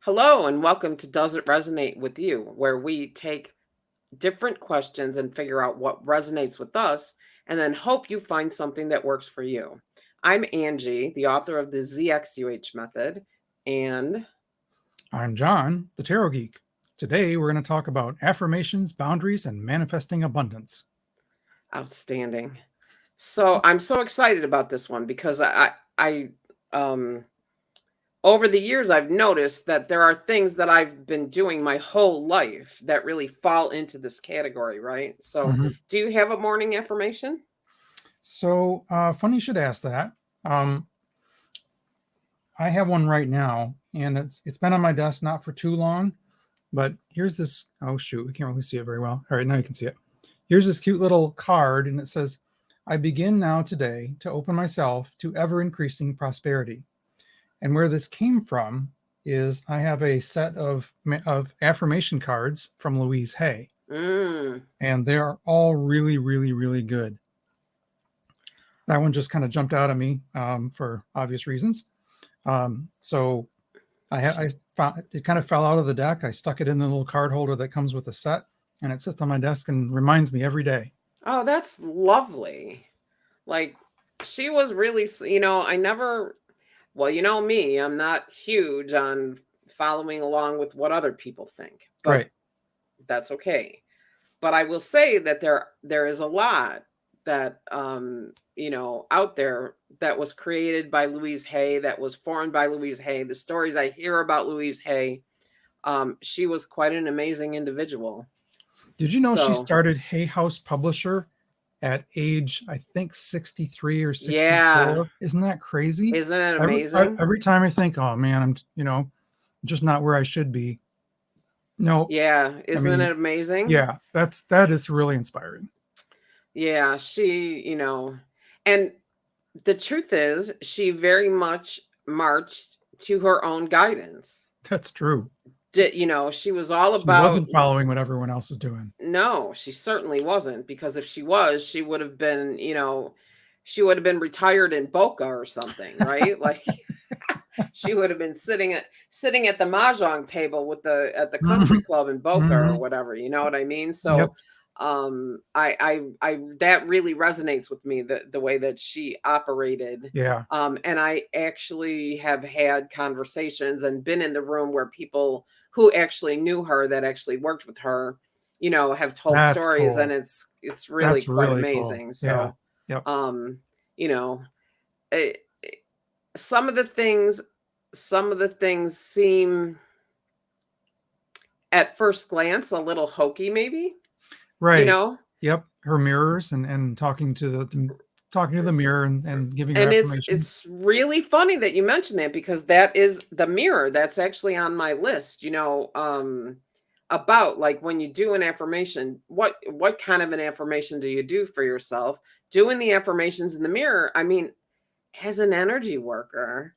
Hello, and welcome to Does It Resonate with You, where we take different questions and figure out what resonates with us, and then hope you find something that works for you. I'm Angie, the author of the ZXUH method, and I'm John, the Tarot Geek. Today we're going to talk about affirmations, boundaries, and manifesting abundance. outstanding. So I'm so excited about this one because I over the years I've noticed that there are things that I've been doing my whole life that really fall into this category, right? So, Mhm. do you have a morning affirmation? Funny you should ask that. Um, I have one right now, and it's been on my desk not for too long, but here's this. Oh shoot, we can't really see it very well. All right, now you can see it. Here's this cute little card, and it says, "I begin now today to open myself to ever increasing prosperity." And where this came from is I have a set of affirmation cards from Louise Hay, Mm. and they are all really, really, really good. That one just kind of jumped out at me for obvious reasons. So I found it kind of fell out of the deck. I stuck it in the little card holder that comes with the set, and it sits on my desk and reminds me every day. Oh, that's lovely. Like, she was really, I never, well, you know me, I'm not huge on following along with what other people think, but Right. that's okay. But I will say that there is a lot that out there that was created by Louise Hay, that was formed by Louise Hay. The stories I hear about Louise Hay, she was quite an amazing individual. Did you know she So started Hay House Publisher at age, I think, 63 or yeah, 64? Isn't that crazy? isn't it Every, amazing? every time I think, oh man, I'm just not where I should be. No, Yeah, I isn't mean, it amazing? yeah, that is really inspiring. Yeah, and the truth is, she very much marched to her own guidance. That's true. She was all She about. wasn't following what everyone else is doing. No, she certainly wasn't, because if she was, she would have been retired in Boca or something, right? Like, she would have been sitting at the mahjong table with the at the country Mhm, club in Boca or mhm. whatever, you know what I mean? Yep. So I that really resonates with me, the way that she operated. Yeah. And I actually have had conversations and been in the room where people who actually knew her, that actually worked with her, have told That's stories, and cool. it's really That's quite really cool. amazing. Yeah. So Yep. um you know it, some of the things some of the things seem at first glance a little hokey, maybe, you Right. know Yep. Her mirrors and talking to the mirror and giving her and it's affirmations. it's really funny that you mentioned that, because that is the mirror that's actually on my list, about, like, when you do an affirmation, what kind of an affirmation do you do for yourself? Doing the affirmations in the mirror, I mean, as an energy worker,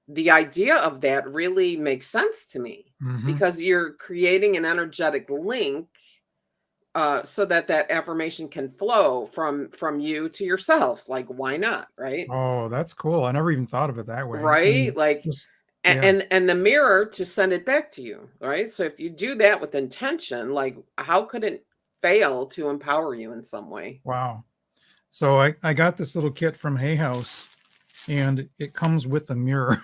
the idea of that really makes sense to me, Hmm. because you're creating an energetic link, so that that affirmation can flow from you to yourself. Like, why not, right? Oh, that's cool. I never even thought of it that way. I Right? mean, Like, just yeah. and the mirror to send it back to you, right? So if you do that with intention, like, how could it fail to empower you in some way? Wow. So I got this little kit from Hay House, and it comes with a mirror.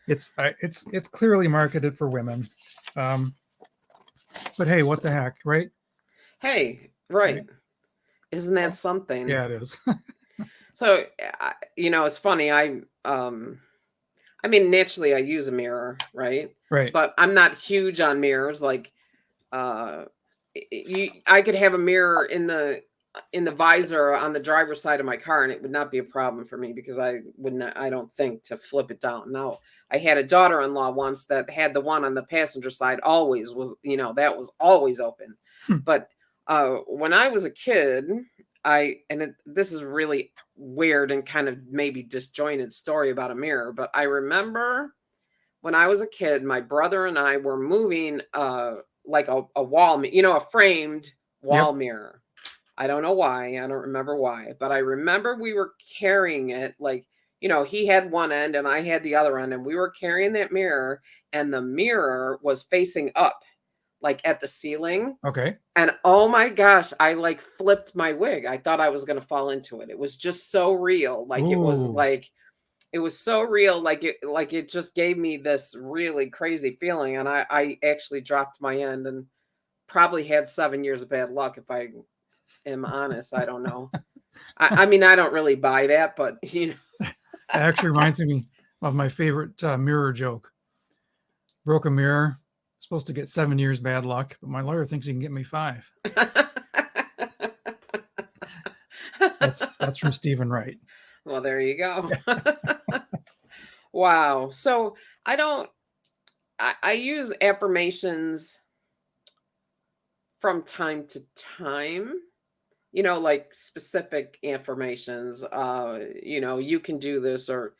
It's clearly marketed for women, um, but hey, what the heck, right? Hey, right. Right. Isn't that Oh, something? yeah, it is. So, it's funny. I mean, naturally, I use a mirror, right? Right. But I'm not huge on mirrors. Like, uh, I could have a mirror in the visor on the driver's side of my car, and it would not be a problem for me, because I would not. I don't think to flip it down. Now, I had a daughter-in-law once that had the one on the passenger side, always was, that was always open. But when I was a kid, this is really weird and kind of maybe disjointed story about a mirror, but I remember when I was a kid, my brother and I were moving like a a framed wall Yep. mirror. I don't know why. I don't remember why, but I remember we were carrying it. Like, he had one end and I had the other end, and we were carrying that mirror, and the mirror was facing up, like at the ceiling. Okay. And oh my gosh, I like flipped my wig. I thought I was going to fall into it. It was just so real. Ooh. It was so real. Like it just gave me this really crazy feeling. And I actually dropped my end and probably had 7 years of bad luck, if I am honest. I don't know. I mean, I don't really buy that, but That actually reminds me of my favorite mirror joke. Broke a mirror. Supposed to get 7 years bad luck, but my lawyer thinks he can get me 5. That's from Stephen Wright. Well, there you go. Wow. So I don't, I use affirmations from time to time, like specific affirmations. You can do this, or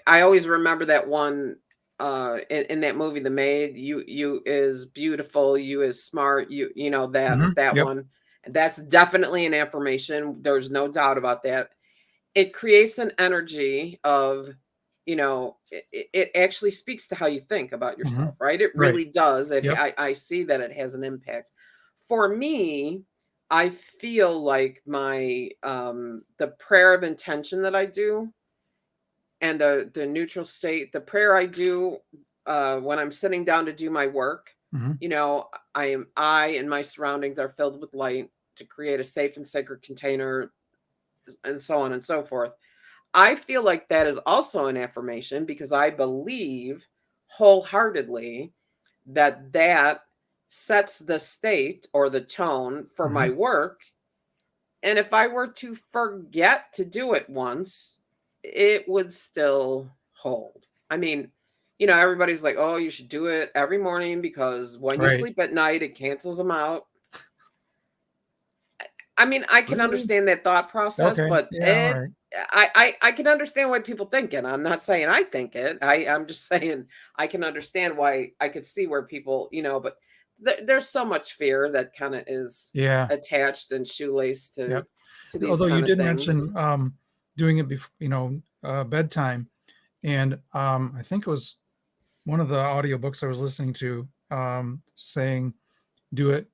I always remember that one in that movie, The Maid. You is beautiful, you is smart, that Yep. one. And that's definitely an affirmation. There's no doubt about that. It creates an energy of, it actually speaks to how you think about hmm yourself, right? It Right. really does. Yep. I see that it has an impact. For me, I feel like my the prayer of intention that I do, and the neutral state, the prayer I do when I'm sitting down to do my work, hmm I and my surroundings are filled with light to create a safe and sacred container, and so on and so forth. I feel like that is also an affirmation, because I believe wholeheartedly that sets the state or the tone for my hmm work. And if I were to forget to do it once, it would still hold. I mean, everybody's like, oh, you should do it every morning because when you Right. sleep at night, it cancels them out. I mean, I can Really? understand that thought process, Okay. but Yeah. All right. I can understand why people think it. I'm not saying I think it. I'm just saying I can understand why. I could see where people, but there's so much fear that kind of is Yeah. attached and shoelaced Yep. to these Although you kind of did things. mention doing it before, bedtime, and I think it was one of the audiobooks I was listening to saying do it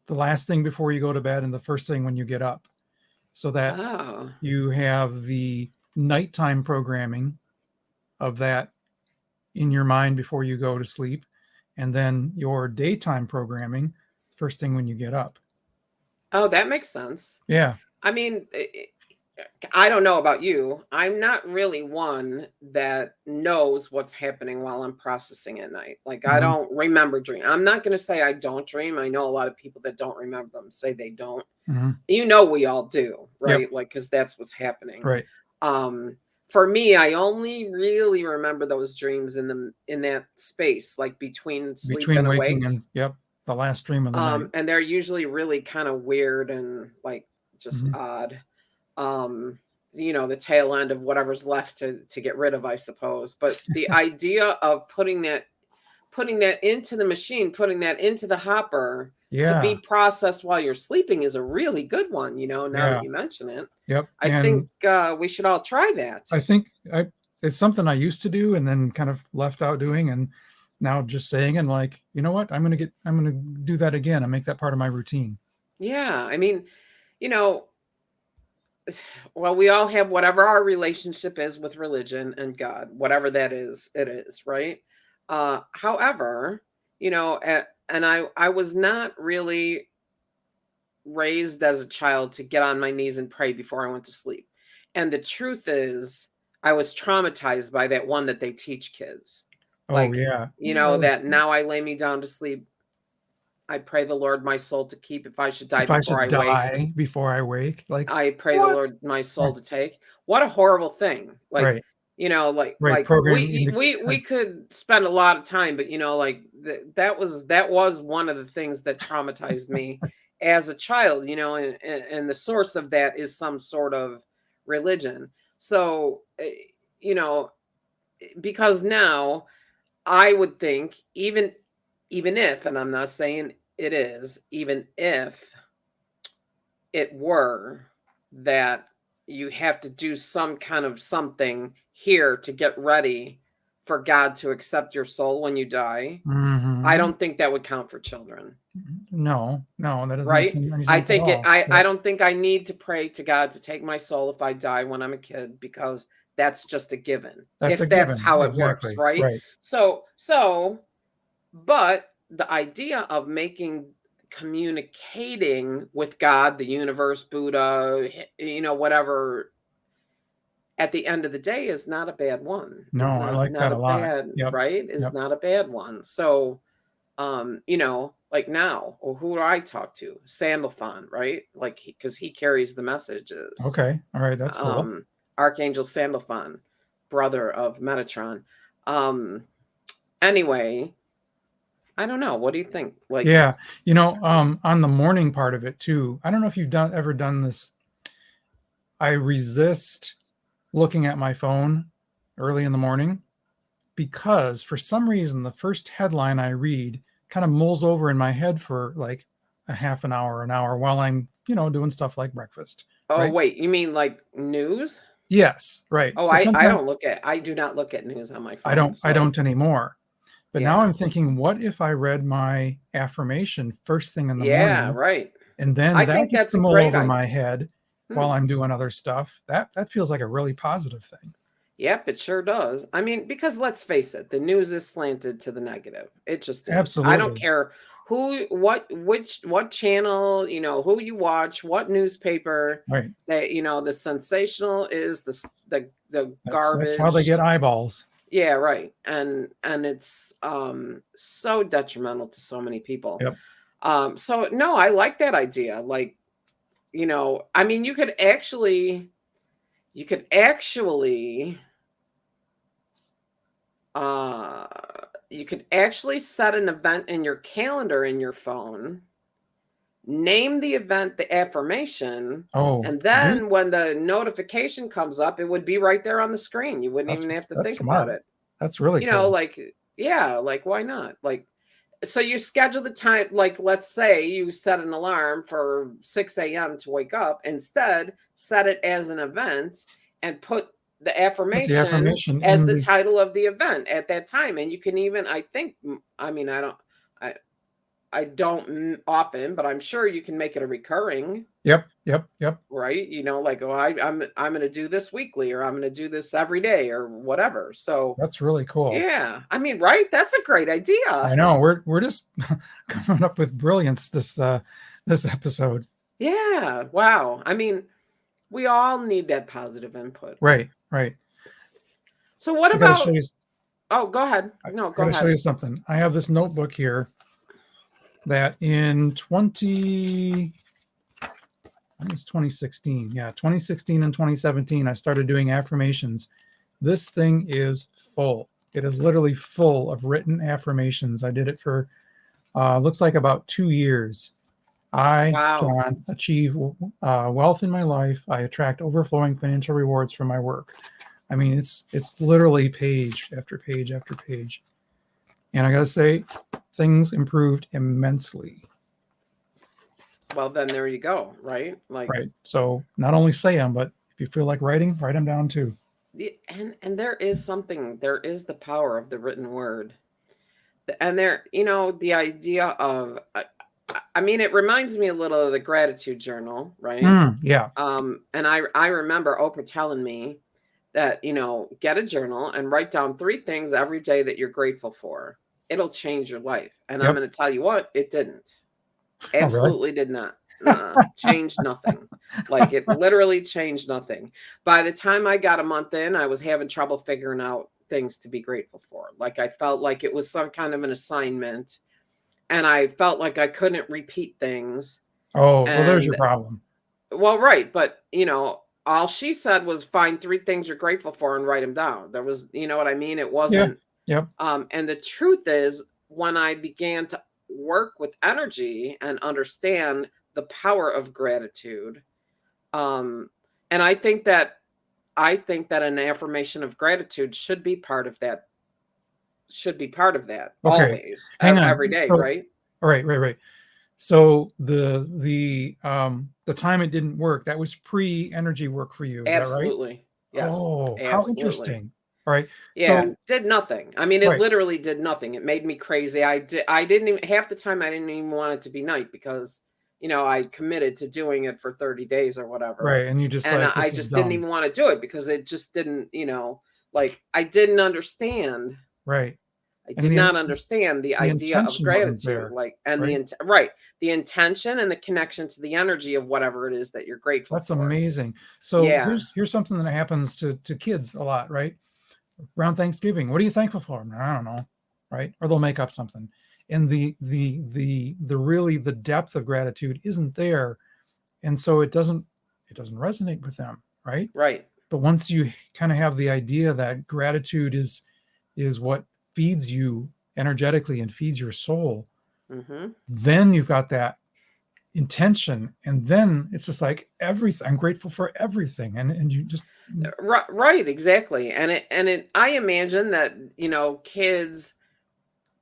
the last thing before you go to bed and the first thing when you get up, so that Oh, you have the nighttime programming of that in your mind before you go to sleep, and then your daytime programming first thing when you get up. oh, that makes sense. Yeah. I mean, I don't know about you. I'm not really one that knows what's happening while I'm processing at night. Like, I hmm don't remember dream. I'm not going to say I don't dream. I know a lot of people that don't remember them say they don't. hmm We all do, Yep. right? Like, because that's what's happening. Right. Um, for me, I only really remember those dreams in that space, like between sleep Between and waking awake. and yep, the last dream of the night. And they're usually really kind of weird and like just hmm odd. um the tail end of whatever's left to get rid of, I suppose. But the idea of putting that into the machine, putting that into the hopper to be Yeah. processed while you're sleeping is a really good one, now that Yeah. you mention it. Yep. I think And we should all try that. I think it's something I used to do and then kind of left out doing, and now just saying and like, you know what, I'm gonna do that again and make that part of my routine. Yeah, I mean, you know well, we all have whatever our relationship is with religion and God, whatever that is, it is, right? However, and I was not really raised as a child to get on my knees and pray before I went to sleep. And the truth is, I was traumatized by that one that they teach kids. Oh Like, yeah. That was, that now I lay me down to sleep. I pray the Lord my soul to keep if I should die if I before should I wake. die before I wake, like I pray the what? Lord my soul to take. What a horrible thing. Like, Right. like Right. Program into we could spend a lot of time, but like that was one of the things that traumatized me as a child, and the source of that is some sort of religion. So, you know, because now I would think, even if, and I'm not saying it is, even if it were that you have to do some kind of something here to get ready for God to accept your soul when you die, I Hmm. don't think that would count for children. No, that doesn't make Right? any I sense at think all. I Yep. don't think I need to pray to God to take my soul if I die when I'm a kid, because that's just a given. That's a If that's given. how it works, Exactly. right? Right. So but the idea of making communicating with God, the universe, Buddha, whatever, at the end of the day is not a bad one. Is No, I not like not that a a lot. bad, Yep. right? Is Yep. not a bad one. So like now, or who do I talk to? Sandalphon, right? Like, because he carries the messages. Okay. All right. That's cool. Um, Archangel Sandalphon, brother of Metatron. Um, anyway, I don't know. What do you think? Like, Yeah. On the morning part of it too, I don't know if you've ever done this. I resist looking at my phone early in the morning because for some reason the first headline I read kind of mulls over in my head for like a half an hour while I'm, doing stuff like breakfast, oh right? wait, you mean like news? Yes, right. Oh, So I sometimes I do not look at news on my I phone. don't I So don't anymore. But now yeah, I'm thinking, what if I read my affirmation first thing in the yeah, morning right. and then I that think gets that's to a mull great over my idea. head while Hmm. I'm doing other stuff? That feels like a really positive thing. Yep, it sure does. I mean, because let's face it, the news is slanted to the negative. It just is. I don't Absolutely. care what channel, who you watch, what newspaper, Right. that, the sensational is the That's how they garbage. get eyeballs. Yeah, right. And it's so detrimental to so many people. Yep. So no, I like that idea. Like, I mean, you could actually uh you could actually set an event in your calendar in your phone, name the event the affirmation, Oh, and do then when the notification comes up, it would be right there on the screen. You wouldn't that's even have to that's think about smart. it. That's really cool. Like, yeah, like, why not? Like, so you schedule the time, like, let's say you set an alarm for 6 a.m. to wake up. Instead, set it as an event and put the Put the affirmation affirmation as in the the title of the event at that time. And you can even, I think, I mean, I, I don't often, but I'm sure you can make it a recurring, Yep, yep, yep. right? Like, oh, I'm going to do this weekly, or I'm going to do this every day, or whatever. So, That's really cool. yeah, I mean, right? That's a great I idea. know we're just coming up with brilliance this episode. Yeah. Wow. I mean, we all need that positive input. Right, right. So what I got to show about, you. oh, go ahead. I No, got go to show you ahead. something. I have this notebook here that in 20, I think it's 2016. Yeah, 2016 and 2017, I started doing affirmations. This thing is full. It is literally full of written affirmations. I did it for looks like about 2 years. I, Wow. John, achieve wealth in my life. I attract overflowing financial rewards from my work. I mean, it's literally page after page after page. And I got to say, things improved immensely. Well, then there you go, right? Like, Right. So not only say them, but if you feel like writing, write them down too. and there is the power of the written word. And there, the idea of, I mean, it reminds me a little of the gratitude journal, right? Yeah. And I remember Oprah telling me that, get a journal and write down 3 things every day that you're grateful for. It'll change your life. And I'm Yep. going to tell you what, it didn't. Oh, really? Absolutely did not. Changed nothing. Like, it literally changed nothing. By the time I got a month in, I was having trouble figuring out things to be grateful for. Like, I felt like it was some kind of an assignment, and I felt like I couldn't repeat things. Oh, well, there's your And problem. well, right, but all she said was find 3 things you're grateful for and write them down. There was, what I mean? It Yeah. wasn't Yep. and the truth is, when I began to work with energy and understand the power of gratitude, um, and I think that an affirmation of gratitude should be part of that Okay. always, Hang every on. day, So, right? all right, right, right. So the time it didn't work, that was pre-energy work for you. Is that right? Absolutely. Yes, Oh, how absolutely. interesting. All right. Yeah, So, did nothing. I mean, it right, literally did nothing. It made me crazy. I didn't even half the time I didn't even want it to be night because, I committed to doing it for 30 days or whatever. right. And you just And like, I this is just didn't dumb. even want to do it because it just didn't, like I didn't understand. Right. I And did not understand the the idea of intention wasn't gratitude, there, like, and right? right, the intention and the connection to the energy of whatever it is that you're grateful That's for. amazing. So Yeah, here's something that happens to kids a lot, right? Around Thanksgiving. What are you thankful for? I don't know, right? Or they'll make up something. And the really the depth of gratitude isn't there. And so it doesn't resonate with them, right? right. But once you kind of have the idea that gratitude is what feeds you energetically and feeds your soul, Hmm. then you've got that intention, and then it's just like everything. I'm grateful for everything, and you just Right, right, exactly. And I imagine that, kids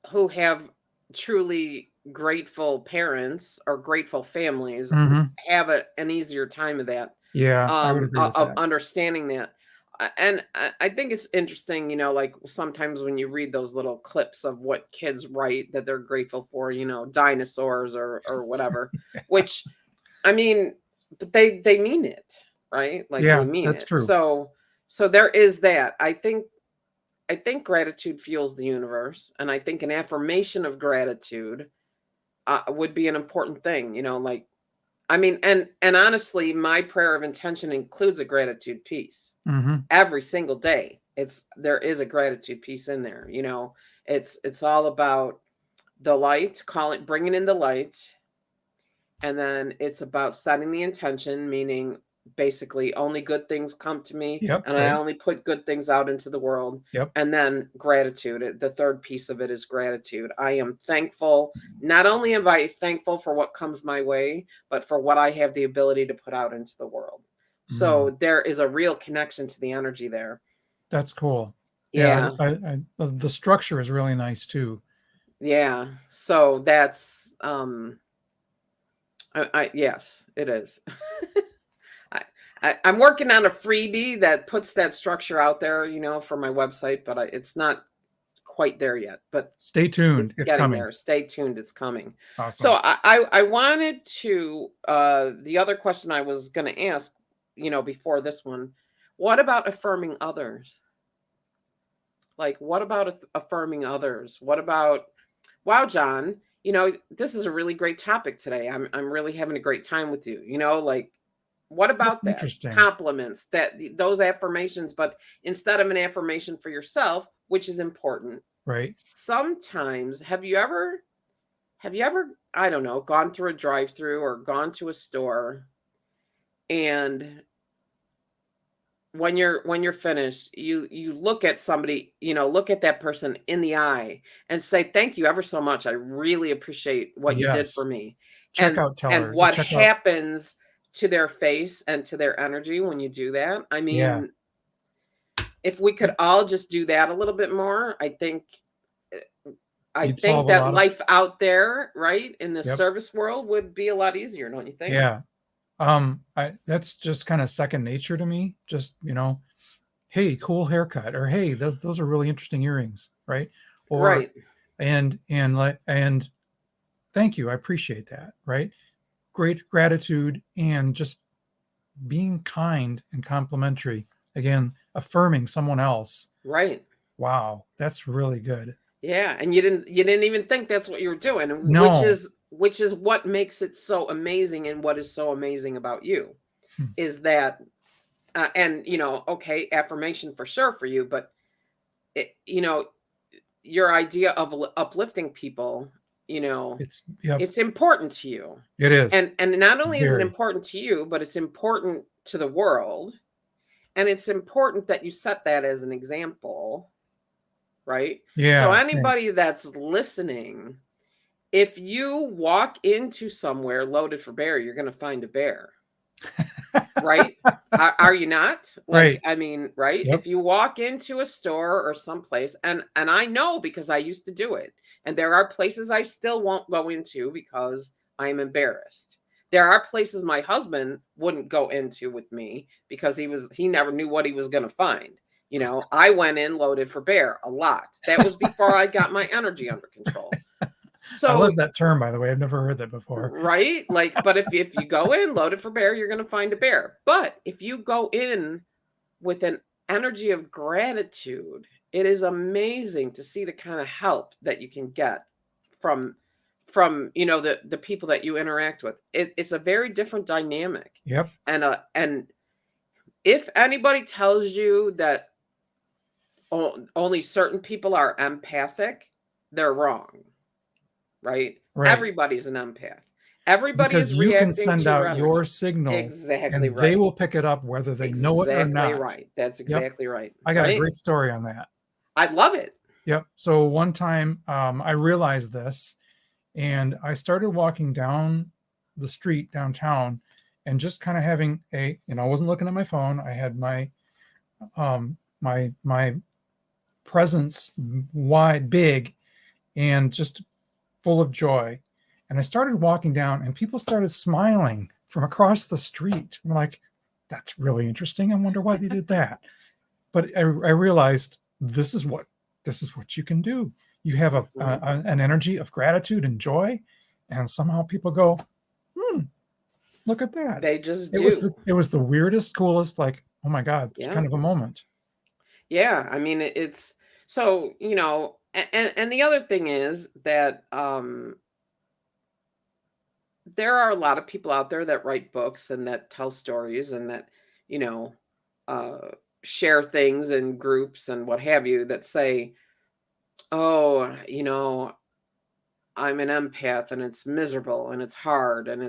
who have truly grateful parents or grateful families Mhm. have an easier time of that, Yeah, I would agree with of that. understanding that. And I think it's interesting, like sometimes when you read those little clips of what kids write that they're grateful for, dinosaurs or whatever, which I mean, but they mean it, right? Like they Yeah, mean that's it. true. So there is that. I think gratitude fuels the universe, and I think an affirmation of gratitude would be an important thing. Like I mean, and honestly, my prayer of intention includes a gratitude piece Mhm. every single day. There is a gratitude piece in there. It's all about the light, bringing in the light, and then it's about setting the intention, meaning basically only good things come to me Yep, and I right. only put good things out into the world. Yep. And then gratitude. The third piece of it is gratitude. I am thankful. Not only am I thankful for what comes my way, but for what I have the ability to put out into the world. Mm, So there is a real connection to the energy there. that's cool. Yeah, Yeah. the structure is really nice too. Yeah. So that's yes, it is. I, I'm working on a freebie that puts that structure out there, for my website, but it's not quite there yet. But Stay tuned. it's It's getting coming. there. Stay tuned. It's coming. So Awesome. I wanted to the other question I was going to ask, before this one, what about affirming others? Like, what about affirming others? What about, wow, John, this is a really great topic today. I'm really having a great time with you. Like, what That's about that? interesting, Compliments, those affirmations, but instead of an affirmation for yourself, which is important, right? sometimes have you ever, I don't know, gone through a drive-through or gone to a store, and when you're finished, you look at somebody, look at that person in the eye and say, "Thank you ever so much. I really appreciate what you did for Yes. me." And Checkout and teller. The what checkout. happens to their face and to their energy when you do that? I Yeah. mean, if we could all just do that a little bit more, eh, I You'd think solve a that lot of. life out there, right, in the Yep. service world would be a lot easier, don't you think? Yeah. I that's just kind of second nature to me. Just, hey, cool haircut, or hey, those are really interesting earrings, right? Or Right. and thank you, I appreciate that, right? Great gratitude and just being kind and complimentary. Again, affirming someone else. Right. Wow, that's really good. Yeah, and you didn't even think that's what you were doing, No. which is what makes it so amazing, and what is so amazing about you Hmm. is that and okay, affirmation for sure for you, but it, your idea of uplifting people, you know, Yep, it's important to you. it is And not only is it very. important to you, but it's important to the world, and it's important that you set that as an example, right? So Yeah, anybody thanks. that's listening, if you walk into somewhere loaded for bear, you're going to find a bear, right? Are you not? Like, Right. I mean, right? Yep. If you walk into a store or someplace, and I know because I used to do it, and there are places I still won't go into because I'm embarrassed. There are places my husband wouldn't go into with me because he never knew what he was going to find. You know, I went in loaded for bear a lot. That was before I got my energy under control. I So, love that term, by the way. I've never heard that before. right? Like, but if you go in loaded for bear, you're going to find a bear. But if you go in with an energy of gratitude, it is amazing to see the kind of help that you can get from you know, the people that you interact with. It's a very different dynamic. Yep. And if anybody tells you that only certain people are empathic, they're wrong, right? Right. Everybody's an empath. Everybody Because is you can reacting send to your out your energy. signal Exactly and they right. will pick it up whether they know it or Exactly not. right. That's Yep. exactly right. I got a Right? great story on that. I love it. Yep. So one time I realized this and I started walking down the street downtown and just kind of having I wasn't looking at my phone. I had my my presence wide, big, and just full of joy. And I started walking down and people started smiling from across the street. I'm like, that's really interesting. I wonder why they did that. But I realized this is what you can do. You have an energy of gratitude and joy, and somehow people go, look at that. They just It was do. it was the weirdest, coolest, like, oh my God, it's Yeah. kind of a moment. Yeah. I mean, it's so, you know, and the other thing is that there are a lot of people out there that write books and that tell stories and that, you know, uh, share things in groups and what have you that say, oh, you know, I'm an empath and it's miserable and it's hard and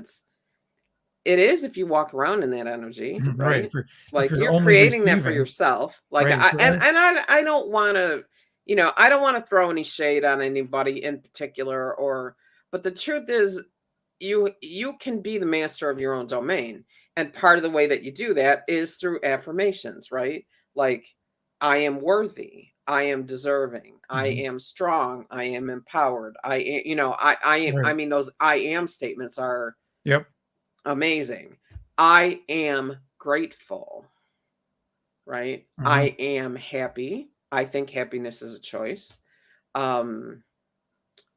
it is if you walk around in that energy, Right. right? If Like you're you're only creating that for receiving, yourself. Like right. I don't want to, you know, I don't want to throw any shade on anybody in particular but the truth is you can be the master of your own domain. And part of the way that you do that is through affirmations, right? Like I am worthy, I am deserving, I Mhm. am strong, I am empowered. You know, I Right. mean those I am statements are Yep. amazing. I am grateful, right? Mhm. I am happy. I think happiness is a choice. Um,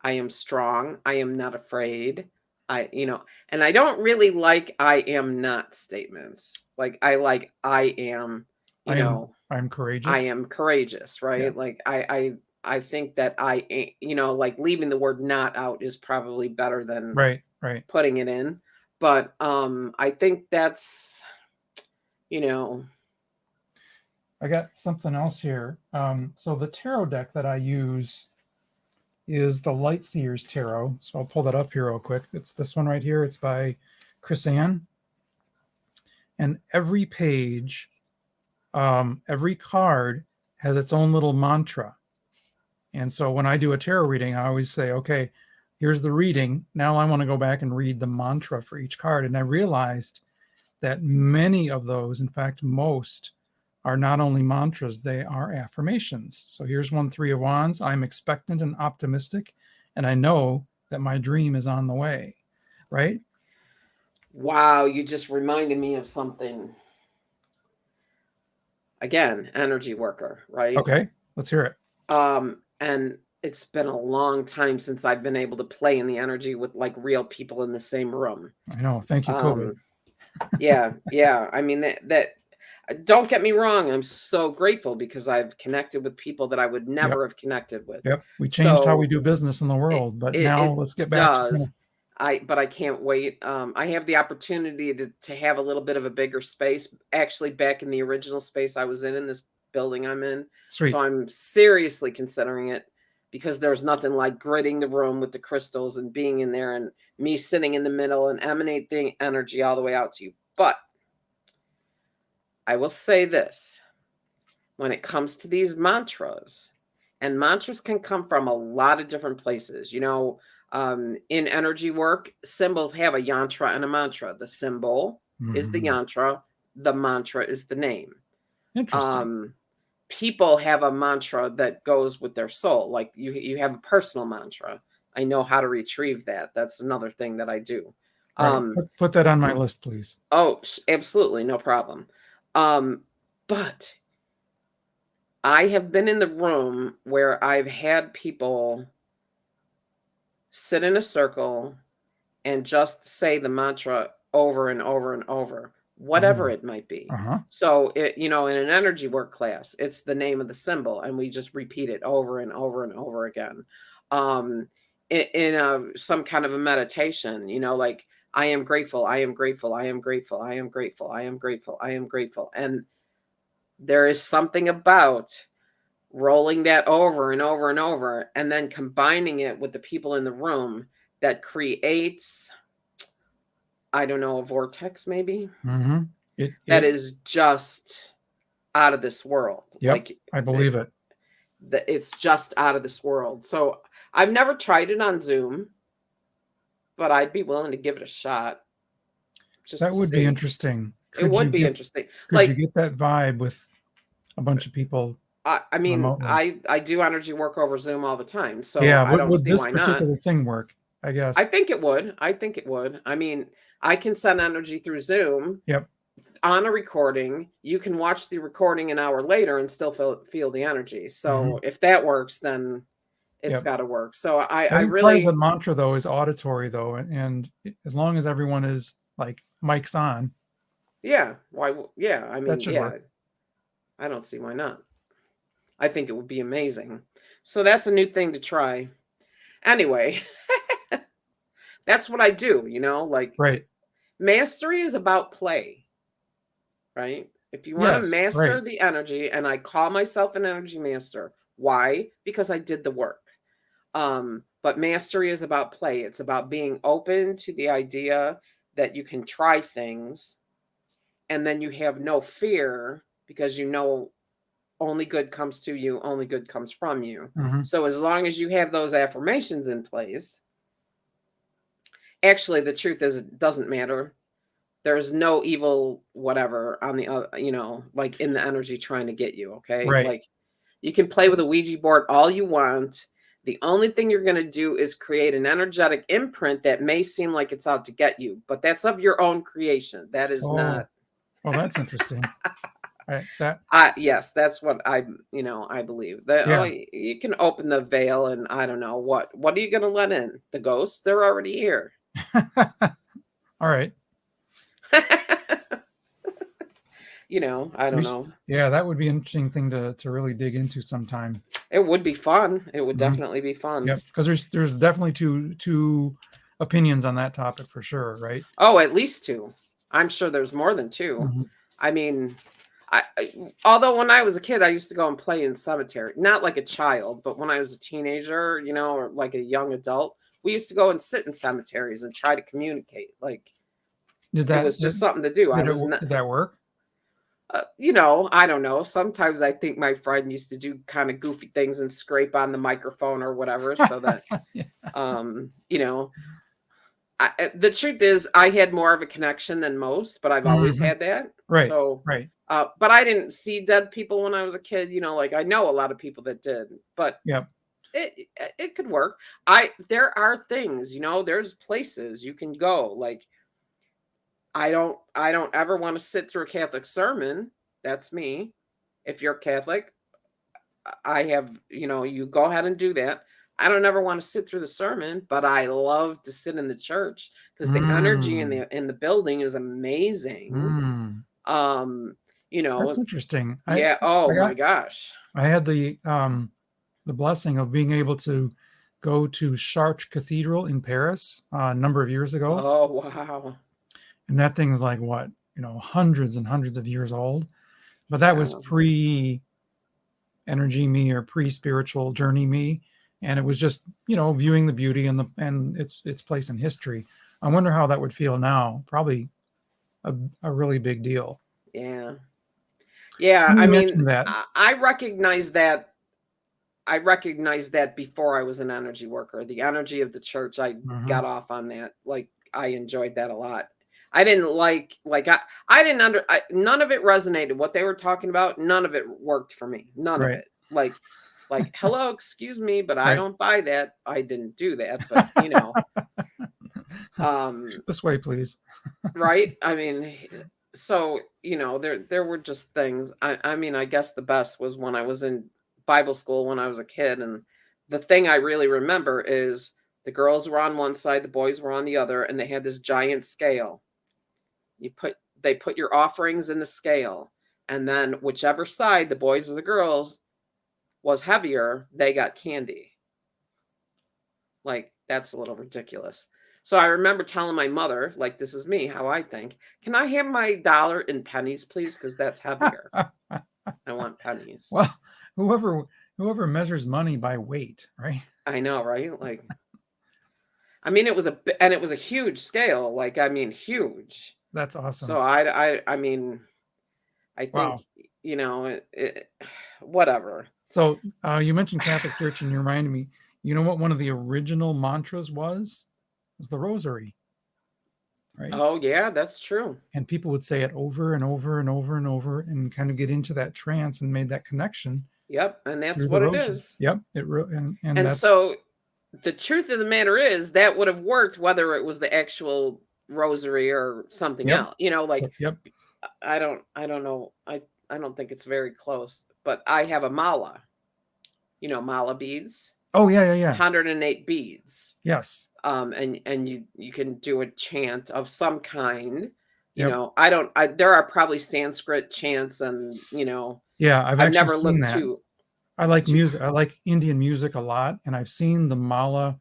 I am strong. I am not afraid. You know, and I don't really like I am not statements. Like I am, you know, I'm I courageous. am courageous, Yeah. right? Like I think that you know, like leaving the word not out is probably better than Right. Right. putting it in. But I think that's, you know, I got something else here. So the tarot deck that I use is the Lightseers Tarot. So I'll pull that up here real quick. It's this one right here. It's by Chris Ann. And every page, every card has its own little mantra. And so when I do a tarot reading, I always say, okay, here's the reading. Now I want to go back and read the mantra for each card. And I realized that many of those, in fact, most, are not only mantras, they are affirmations. So here's one, Three of Wands. I'm expectant and optimistic, and I know that my dream is on the way, right? wow, you just reminded me of something. Again, energy worker, right? Okay, let's hear it. And it's been a long time since I've been able to play in the energy with like real people in the same room. I know. Thank you, COVID. Um, yeah, yeah. I mean that don't get me wrong, I'm so grateful because I've connected with people that I would Yep, never have connected with. yep. We changed how we So do business in the it world, but it, now it let's get back to kind does. of But I can't wait. I have the opportunity to have a little bit of a bigger space, actually back in the original space I was in this building I'm in. So sweet. I'm seriously considering it because there's nothing like gridding the room with the crystals and being in there and me sitting in the middle and emanating energy all the way out to you. But I will say this when it comes to these mantras, and mantras can come from a lot of different places. You know, in energy work, symbols have a yantra and a mantra. The symbol is the Mhm. yantra, the mantra is the name. Interesting. Um, People have a mantra that goes with their soul. Like you have a personal mantra. I know how to retrieve that. That's another thing that I do. Right. Put that on my list, please. Oh, absolutely, no problem. But I have been in the room where I've had people sit in a circle and just say the mantra over and over and over, whatever Oh, it might be. uh-huh. So in an energy work class, it's the name of the symbol, and we just repeat it over and over and over again. In some kind of a meditation, like I am grateful, I am grateful, I am grateful, I am grateful, I am grateful, I am grateful, and there is something about rolling that over and over and over, and then combining it with the people in the room that creates, I don't know, a vortex maybe Mm-hmm. that is just out of this world. Yep, I believe it. It's just out of this world. So I've never tried it on Zoom, but I'd be willing to give it a shot just That to would be see. interesting. It would be interesting. Could you get that vibe with a bunch of people I mean, remotely? I do energy work over Zoom all the time, so Yeah, I don't would see this why not. particular thing work? I I guess. think it would. I think it would. I mean, I can send energy through Zoom Yep. on a recording. You can watch the recording an hour later and still feel the energy. Mm-hmm. So if that works, then it's Yep. got to work. So I I think part of the really, mantra though is auditory though, and as long as everyone is like mics on, yeah. Yeah. I that mean, should work. yeah. I don't see why not. I think it would be amazing. So that's a new thing to try. Anyway, that's what I do. Like Right. mastery is about play, right? If you want to Yes. master Right. the energy, and I call myself an energy master. Why? Because I did the work. But mastery is about play. It's about being open to the idea that you can try things, and then you have no fear because only good comes to you, only good comes from you. Mm-hmm. So as long as you have those affirmations in place, actually the truth is it doesn't matter. There's no evil whatever on the like in the energy trying to get you, okay? Right. Like you can play with a Ouija board all you want. The only thing you're going to do is create an energetic imprint that may seem like it's out to get you, but that's of your own creation. That is Oh, not. well, that's interesting. That Yes, that's what I believe. That yeah. you can open the veil, and I don't know what are you going to let in? The ghosts? They're already here. All right. I don't know. Yeah, that would be an interesting thing to really dig into sometime. It would be fun. It would Mhm. definitely be fun. Yep, because there's definitely two opinions on that topic for sure, right? Oh, at least two. I'm sure there's more than two. Mhm. I mean, although when I was a kid, I used to go and play in cemetery, not like a child, but when I was a teenager, or like a young adult, we used to go and sit in cemeteries and try to communicate. Like Did it that was just something to do. I was not, did that work? I don't know. Sometimes I think my friend used to do kind of goofy things and scrape on the microphone or whatever, so that, Yeah. um, you know, the truth is, I had more of a connection than most, but I've always Mhm. had that. Right, So, right. but I didn't see dead people when I was a kid. Like I know a lot of people that did, but Yep. it could work. There are things, there's places you can go. Like I don't ever want to sit through a Catholic sermon. That's me. If you're Catholic, I have, you go ahead and do that. I don't ever want to sit through the sermon, but I love to sit in the church because the energy in Mm. the building is amazing. Mm. Um, you That's know, interesting. yeah, oh my gosh. I had the blessing of being able to go to Chartres Cathedral in Paris a number of years ago, Oh wow. and that thing is like what, hundreds and hundreds of years old. But that was Wow. pre energy me or pre spiritual journey me, and it was just viewing the beauty and its place in history. I wonder how that would feel now. Probably a really big deal. Yeah. Yeah, When I you mean, mentioned that, I recognize that. I recognized that before I was an energy worker. The energy of the church, I mhm, got off on that. Like I enjoyed that a lot. I didn't like I didn't none of it resonated. What they were talking about, none of it worked for me. None of right, it. Like hello, excuse me, but I right. don't buy that. I didn't do that, but This way, please. Right? I mean, so, there were just things. I mean, I guess the best was when I was in Bible school when I was a kid, and the thing I really remember is the girls were on one side, the boys were on the other, and they had this giant scale. They put your offerings in the scale, and then whichever side, the boys or the girls, was heavier, they got candy. Like, that's a little ridiculous. So I remember telling my mother, like, this is me, how I think. Can I have my dollar in pennies, please? Because that's heavier. I want pennies. Well, whoever measures money by weight, right? I know, right? Like, I mean, it was a huge scale. Like, I mean, huge. That's So awesome. I mean, I Wow. think, whatever. So you mentioned Catholic Church, and you reminded me. You know what one of the original mantras was? It was the Rosary, right? Oh, yeah, that's true. And people would say it over and over and over and over, and kind of get into that trance and made that connection Yep, and that's through the what it Rosary. is. Yep, and And that's so the truth of the matter is that would have worked whether it was the actual rosary or something yep, else. Like, yep. I don't know. I don't think it's very close, but I have a mala. Mala beads, Oh yeah, 108 beads. yes, And you can do a chant of some kind. yep. There are probably Sanskrit chants, and Yeah, I've I've actually never seen looked that. too I like too music. I like Indian music a lot, and I've seen the mala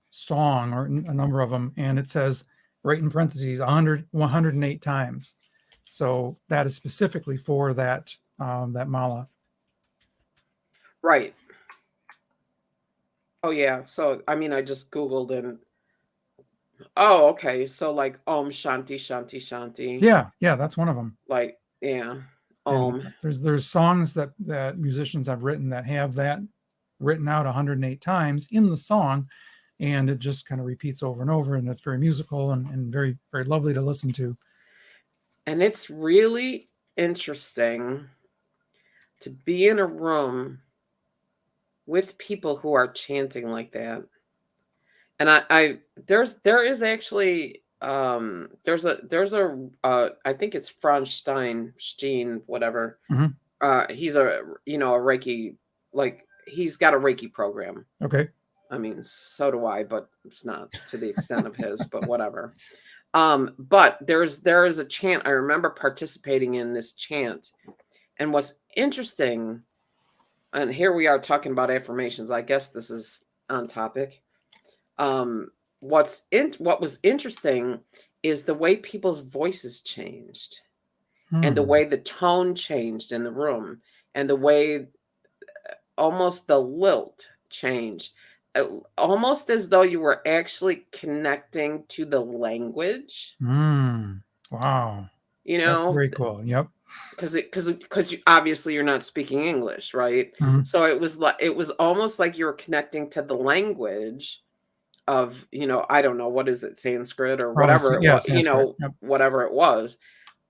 song or a number of them, and it says right in parentheses 108 times. So that is specifically for that mala. right. Oh yeah. So I mean, I just Googled, and oh, okay. So like Om Shanti Shanti Shanti. Yeah, that's one of them. Like, yeah. And Om. there's songs that musicians have written that have that written out 108 times in the song, and it just kind of repeats over and over, and it's very musical and very, very lovely to listen to. And it's really interesting to be in a room with people who are chanting like that. And there is actually there's a I think it's Franz Stein, whatever. Mhm. He's a Reiki, like, he's got a Reiki program. Okay. I mean, so do I, but it's not to the extent of his, but whatever. But there is a chant. I remember participating in this chant. And what's interesting, and here we are talking about affirmations. I guess this is on topic. What was interesting is the way people's voices changed, and the way the tone changed in the room, and the way almost the lilt changed, almost as though you were actually connecting to the language. Wow, You that's know, very cool. Yep. because obviously you're not speaking English, right? Mhm. So it was almost like you were connecting to the language of, I don't know, what is it, Sanskrit or Probably, whatever it yeah, was, Sanskrit. Yep. whatever it was.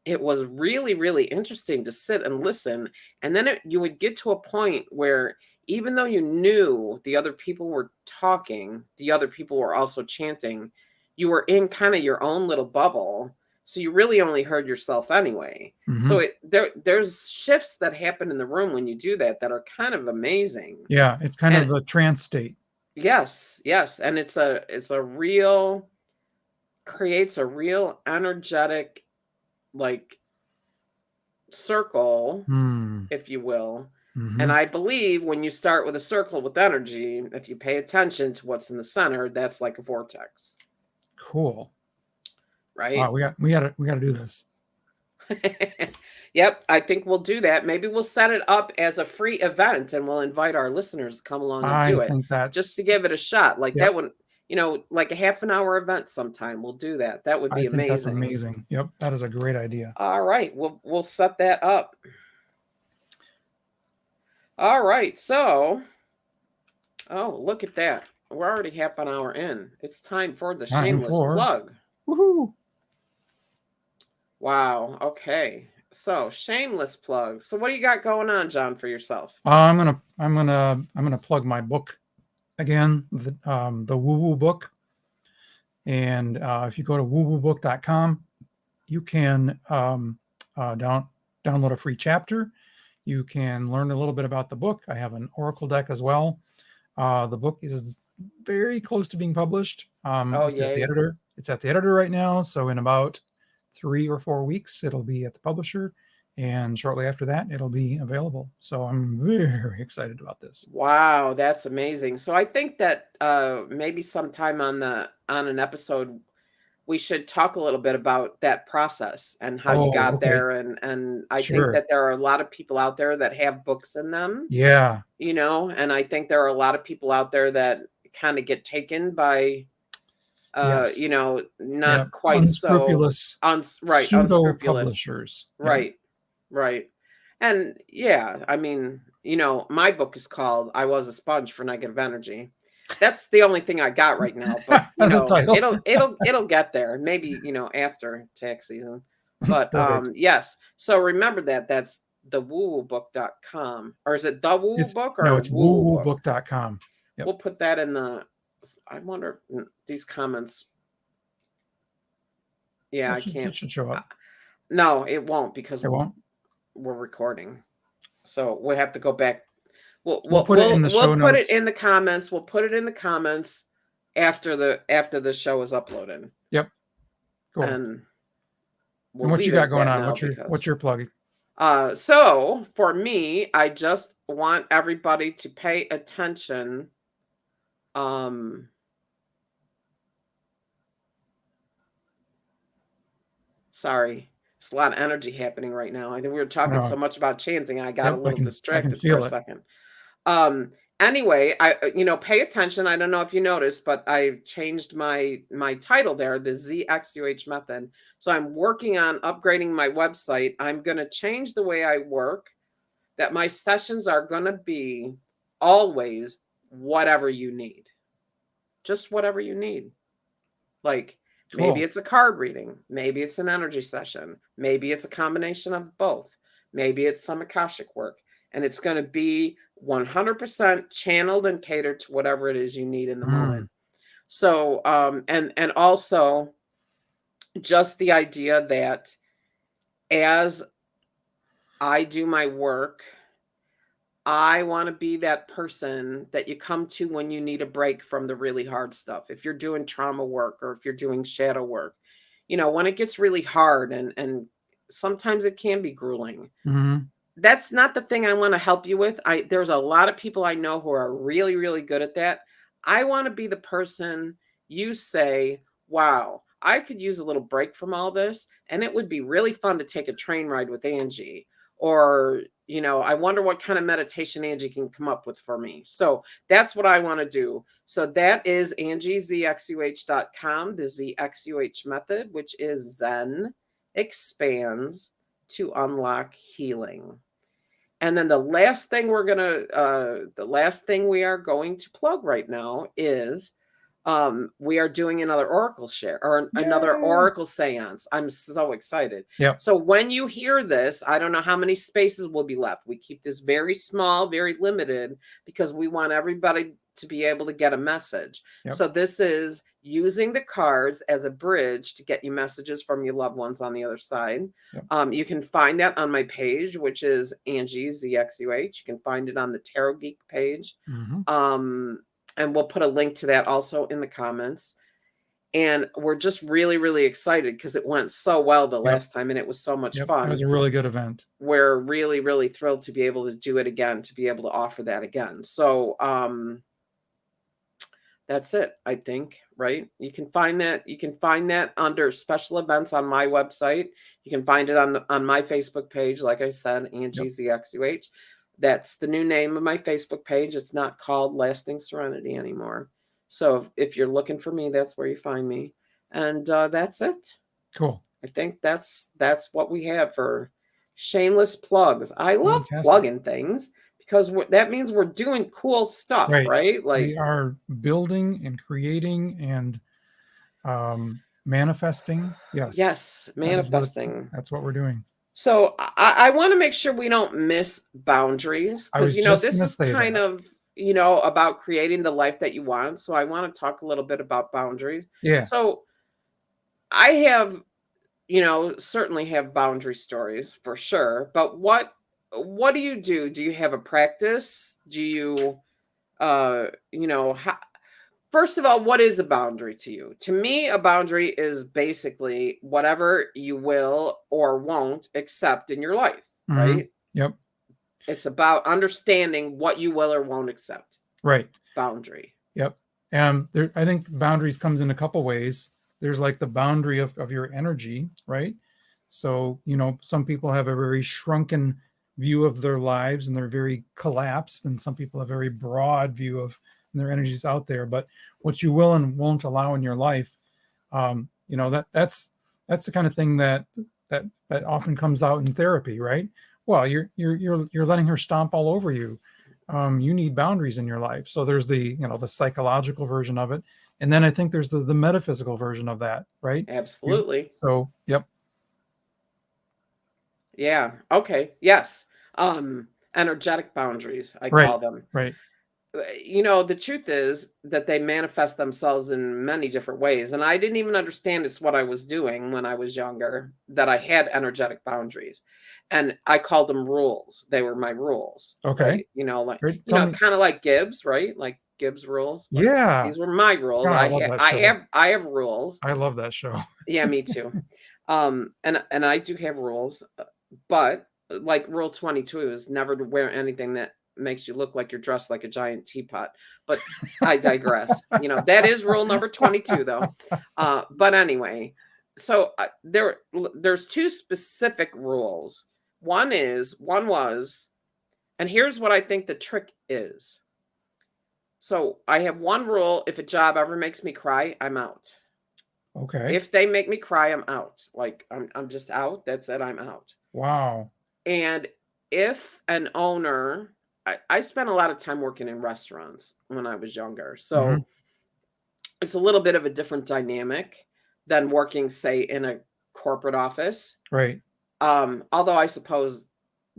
It was really, really interesting to sit and listen. And then you would get to a point where even though you knew the other people were talking, the other people were also chanting, you were in kind of your own little bubble. So you really only heard yourself anyway. So Mhm. there's shifts that happen in the room when you do that are kind of amazing. Yeah, it's kind And of a trance state. yes, yes. And it's a real, creates a real energetic, like, circle, Hmm. if you will. And Mhm. I believe when you start with a circle with energy, if you pay attention to what's in the center, that's like a vortex, Cool. Wow, right? we got to do this. Yep, I think we'll do that. Maybe we'll set it up as a free event, and we'll invite our listeners to come along and I do it think just that's to give it a shot. Like yep. that one, like a half an hour event sometime. We'll do that. That would I be think that's amazing. amazing. Yep, that is a great idea. All right, we'll set that up. All right, so oh, look at that. We're already half an hour in. It's time for the Time shameless for plug. woohoo. Wow. Okay. So, shameless plug. So, what do you got going on, John, for yourself? I'm gonna plug my book again, the Woo Woo book, And if you go to woowoobook.com, you can download a free chapter. You can learn a little bit about the book. I have an Oracle deck as well. The book is very close to being published. Oh, It's at the yay. editor. It's at the editor right now. So in about 3 or 4 weeks, it'll be at the publisher. And shortly after that, it'll be available. So I'm very excited about this. Wow, that's amazing. So I think that maybe sometime on an episode we should talk a little bit about that process and how you Oh, got okay. there. And I think Sure. that there are a lot of people out there that have books in them, Yeah. you know, and I think there are a lot of people out there that kind of get taken by, Yes. you know, Yeah. not quite so Unscrupulous right, pseudo unscrupulous. publishers. Yeah. Right, right. And yeah, I mean, you know, my book is called I Was a Sponge for Negative Energy. That's the only thing I got right now, but you The know, title. it'll get there. Maybe, you know, after tax season. But Perfect. yes. So remember that that's the woowobook.com. Or is it the woo It's book no, or it's woo book? woowoobook.com. Yep. We'll put that in I wonder these comments. Yeah, I can't. It should show up. No, it won't because It won't. we're recording. So we'll have to go back. We'll put it in the show put notes. it in the comments. We'll put it in the comments after the show is uploaded. Yep. Cool. And what you got going on? What's your plug? So for me, I just want everybody to pay attention. Sorry. It's a lot of energy happening right now. I think we were talking so much about chanting, I got a little distracted for a second. Anyway, pay attention. I don't know if you noticed, but I changed my title there, the ZXUH method. So I'm working on upgrading my website. I'm going to change the way I work, that my sessions are going to be always whatever you need. Just whatever you need. Like, maybe it's a card reading. Maybe it's an energy session. Maybe it's a combination of both. Maybe it's some Akashic work. And it's going to be 100% channeled and catered to whatever it is you need in the moment. So, and also just the idea that as I do my work, I want to be that person that you come to when you need a break from the really hard stuff. If you're doing trauma work or if you're doing shadow work, you know, when it gets really hard and sometimes it can be grueling. That's not the thing I want to help you with. There's a lot of people I know who are really, really good at that. I want to be the person you say, wow, I could use a little break from all this, and it would be really fun to take a train ride with Angie. Or, you know, I wonder what kind of meditation Angie can come up with for me. So that's what I want to do. So that is AngieZXUH.com, the ZXUH method, which is Zen expands to unlock healing. And then the last thing we are going to plug right now is we are doing another Oracle share or another Oracle seance. I'm so excited. So when you hear this, I don't know how many spaces will be left. We keep this very small, very limited, because we want everybody to be able to get a message. So this is using the cards as a bridge to get you messages from your loved ones on the other side. You can find that on my page, which is Angie ZXUH. You can find it on the Tarot Geek page. And we'll put a link to that also in the comments. And we're just really, really excited because it went so well the last time and it was so much fun. It was a really good event. We're really, really thrilled to be able to do it again, to be able to offer that again. So that's it, I think, right? You can find that under special events on my website. You can find it on my Facebook page, like I said, Angie ZXUH. That's the new name of my Facebook page. It's not called Lasting Serenity anymore. So if you're looking for me, that's where you find me. And that's it. Cool. I think that's what we have for shameless plugs. I love plugging things because that means we're doing cool stuff, right? Like we are building and creating and manifesting. Yes, manifesting. That's what we're doing. So I want to make sure we don't miss boundaries, because, you know, this is kind of, about creating the life that you want. So I want to talk a little bit about boundaries. Yeah. So I have, certainly have boundary stories for sure. But what do you do? Do you have a practice? Do you, how, first of all, what is a boundary to you? To me, a boundary is basically whatever you will or won't accept in your life, Mhm. right? Yep. It's about understanding what you will or won't accept. Right. Boundary. Yep. And I think boundaries comes in a couple ways. There's like the boundary of your energy, right? So, some people have a very shrunken view of their lives and they're very collapsed, and some people have a very broad view of their energies out there. But what you will and won't allow in your life, that's the kind of thing that often comes out in therapy, right? Well, you're letting her stomp all over you. You need boundaries in your life. So there's the psychological version of it, and then I think there's the metaphysical version of that, right? Absolutely. Yep. Yeah. Okay. Yes. Energetic boundaries, I Right. call them. Right. The truth is that they manifest themselves in many different ways. And I didn't even understand it's what I was doing when I was younger, that I had energetic boundaries. And I called them rules. They were my rules. Okay. Right. Right. Tell me. Kind of like Gibbs, right? Like Gibbs rules. Like Yeah. these were my rules. God, I love that show. I have rules. I love that show. Yeah, me too. And I do have rules, but like rule 22 is never to wear anything that makes you look like you're dressed like a giant teapot. But I digress. That is rule number 22 though. But anyway, so there's two specific rules. One was, and here's what I think the trick is. So I have one rule: if a job ever makes me cry, I'm out. Okay. If they make me cry, I'm out. Like I'm just out. That's it. I'm out. Wow. And if an owner, I spent a lot of time working in restaurants when I was younger. So it's a little bit of a different dynamic than working, say, in a corporate office. Right. Although I suppose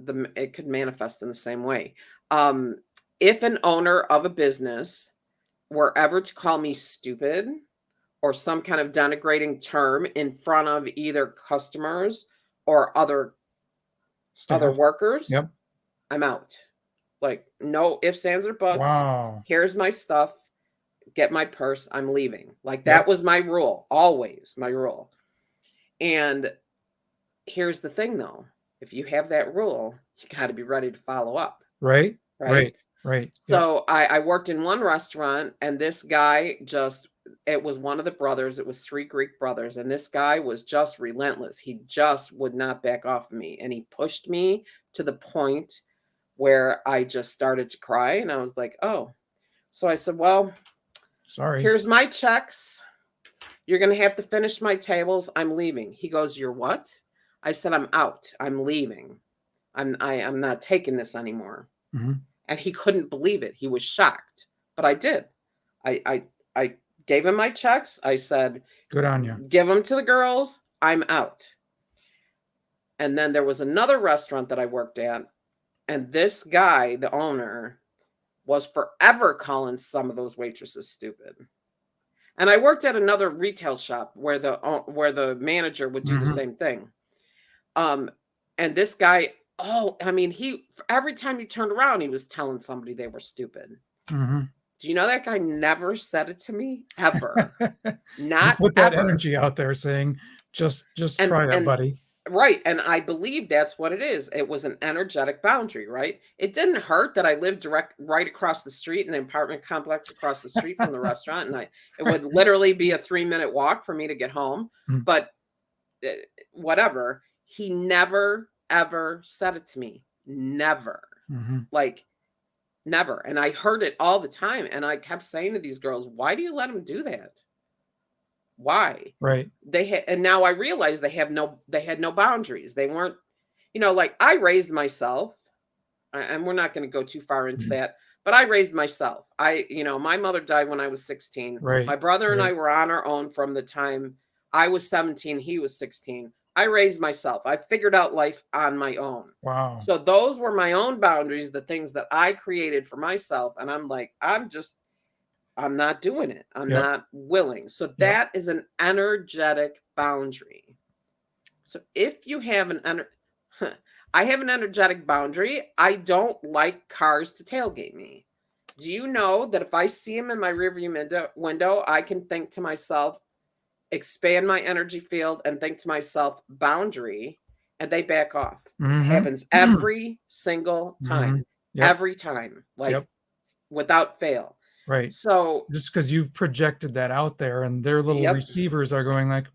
it could manifest in the same way. If an owner of a business were ever to call me stupid or some kind of denigrating term in front of either customers or other Staff. workers, Yep. I'm out. Like, no ifs, ands, or buts. Wow. Here's my stuff. Get my purse. I'm leaving. Like, that was my rule. Always my rule. And here's the thing, though. If you have that rule, you got to be ready to follow up. Right. Right. So Yep. I worked in one restaurant, and this guy it was one of the brothers. It was three Greek brothers. And this guy was just relentless. He just would not back off of me. And he pushed me to the point where I just started to cry. And I was like, oh. So I said, well, Sorry. Here's my checks. You're going to have to finish my tables. I'm leaving. He goes, you're what? I said, I'm out. I'm leaving. I'm not taking this anymore. Mm-hmm. And he couldn't believe it. He was shocked. But I did. I gave him my checks. I said, good on you. Give them to the girls. I'm out. And then there was another restaurant that I worked at. And this guy, the owner, was forever calling some of those waitresses stupid. And I worked at another retail shop where the manager would do the same thing. And this guy, he every time he turned around, he was telling somebody they were stupid. Mm-hmm. Do you know that guy never said it to me ever? Not put that ever. energy out there, saying, "Just try it, buddy." Right, and I believe that's what it is. It was an energetic boundary, right? It didn't hurt that I lived right across the street in the apartment complex across the street from the restaurant, and it would literally be a 3-minute walk for me to get home. Mm-hmm. But whatever, he never ever said it to me. Never. Mm-hmm. Like never. And I heard it all the time, and I kept saying to these girls, "Why do you let him do that? Why?" Right. And now I realize they had no boundaries. They weren't, like I raised myself, and we're not going to go too far into that, but I raised myself. My mother died when I was 16. Right. My brother and I were on our own from the time I was 17, he was 16. I raised myself. I figured out life on my own. Wow. So those were my own boundaries, the things that I created for myself. And I'm like, I'm not doing it. I'm Yep. not willing. So Yep. that is an energetic boundary. So if you have I have an energetic boundary. I don't like cars to tailgate me. Do you know that if I see them in my rearview window, I can think to myself, expand my energy field and think to myself, boundary, and they back off. Happens every single time. Yep. Every time, like Yep. without fail. Right. So just because you've projected that out there and their little Yep. receivers are going like,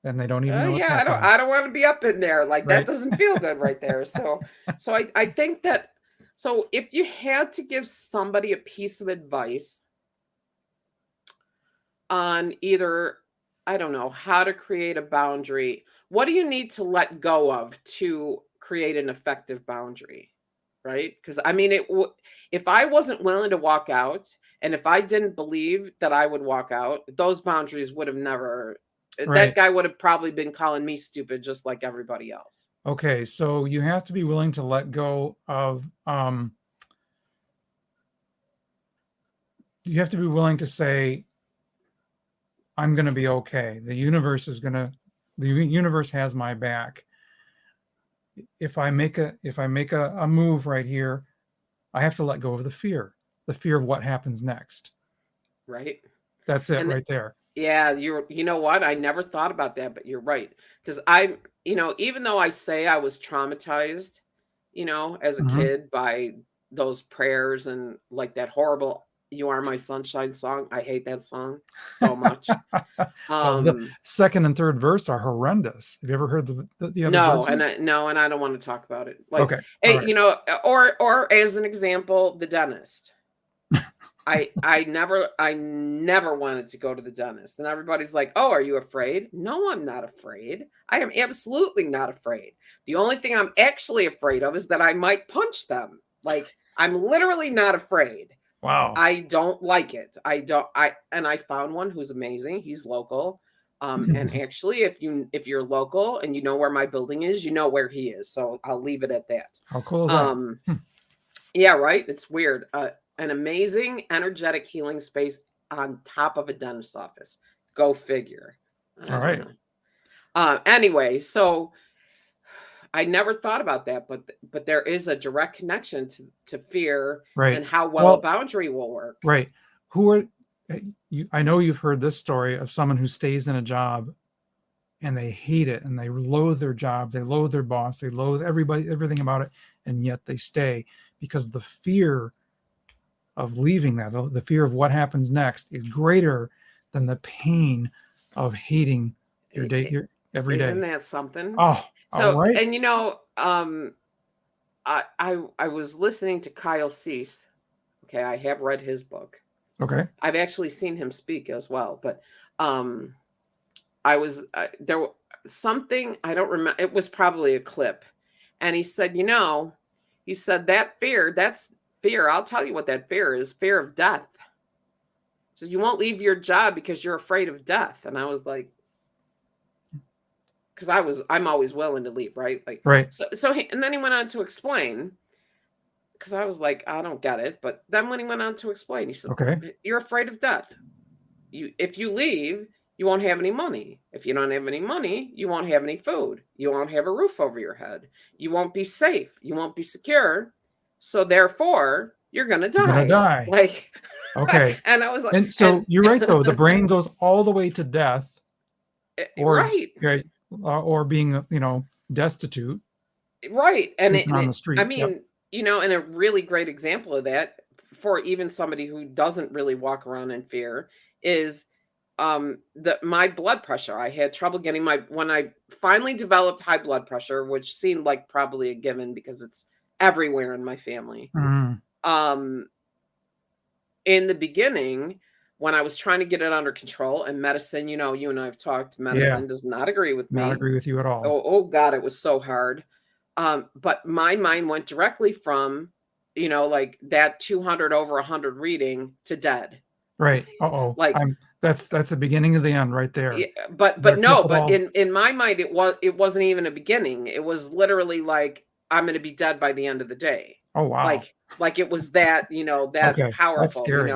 and they don't even know what's yeah, happening. I don't want to be up in there. Like Right. that doesn't feel good right there. So I think that, so if you had to give somebody a piece of advice on either, I don't know, how to create a boundary, what do you need to let go of to create an effective boundary? Right? Because I mean, if I wasn't willing to walk out, and if I didn't believe that I would walk out, those boundaries would have never. Right. That guy would have probably been calling me stupid, just like everybody else. Okay, so you have to be willing to let go of. You have to be willing to say, "I'm going to be okay. The universe is going to. The universe has my back. If I make a move right here, I have to let go of the fear of what happens next." Right. That's it And right there. yeah, you know what? I never thought about that, but you're right. Because even though I say I was traumatized, as a kid by those prayers and like that horrible "You Are My Sunshine" song. I hate that song so much. Well, the second and third verse are horrendous. Have you ever heard the other No, verses? and I don't want to talk about it. Like, Okay. hey, All right. or as an example, the dentist. I never wanted to go to the dentist. And everybody's like, "Oh, are you afraid?" No, I'm not afraid. I am absolutely not afraid. The only thing I'm actually afraid of is that I might punch them. Like, I'm literally not afraid. Wow. I don't like it. I found one who's amazing. He's local. And actually, if you're local and you know where my building is, you know where he is. So I'll leave it at that. How cool is that? Yeah, right. It's weird. An amazing, energetic healing space on top of a dentist's office. Go figure. All right. Anyway, so I never thought about that, but there is a direct connection to fear Right. and how well a boundary will work. Right. Who are you? I know you've heard this story of someone who stays in a job and they hate it and they loathe their job, they loathe their boss, they loathe everything about it, and yet they stay because the fear of leaving that, the fear of what happens next is greater than the pain of hating your day, every day. Isn't that something? Oh, so, all right. And I was listening to Kyle Cease. Okay, I have read his book. Okay. I've actually seen him speak as well, but I was there something, I don't remember, it was probably a clip, and he said, that fear, that's fear. I'll tell you what that fear is: fear of death. So you won't leave your job because you're afraid of death. And I was like, because I'm always willing to leave, right? Like, right. And then he went on to explain, because I was like, I don't get it. But then when he went on to explain, he said, okay, you're afraid of death. If you leave, you won't have any money. If you don't have any money, you won't have any food. You won't have a roof over your head. You won't be safe. You won't be secure. So therefore, you're going to die. You're gonna die. Like, okay. And I was like, and so you're right, though. The brain goes all the way to death, or being, destitute. Right. And on the street. I mean, and a really great example of that for even somebody who doesn't really walk around in fear is my blood pressure. I had trouble getting when I finally developed high blood pressure, which seemed like probably a given because it's everywhere in my family. In the beginning, when I was trying to get it under control, and medicine, you and I have talked, medicine does not agree with me. Not agree with you at all. Oh God, it was so hard. But my mind went directly from, like that 200 over 100 reading to dead. Right. Uh-oh. Like, That's the beginning of the end right yeah, there. but Better no, kiss it but all. in my mind, it wasn't even a beginning. It was literally like, I'm gonna be dead by the end of the day. Oh, wow. Like it was that, that Okay. That's powerful, scary.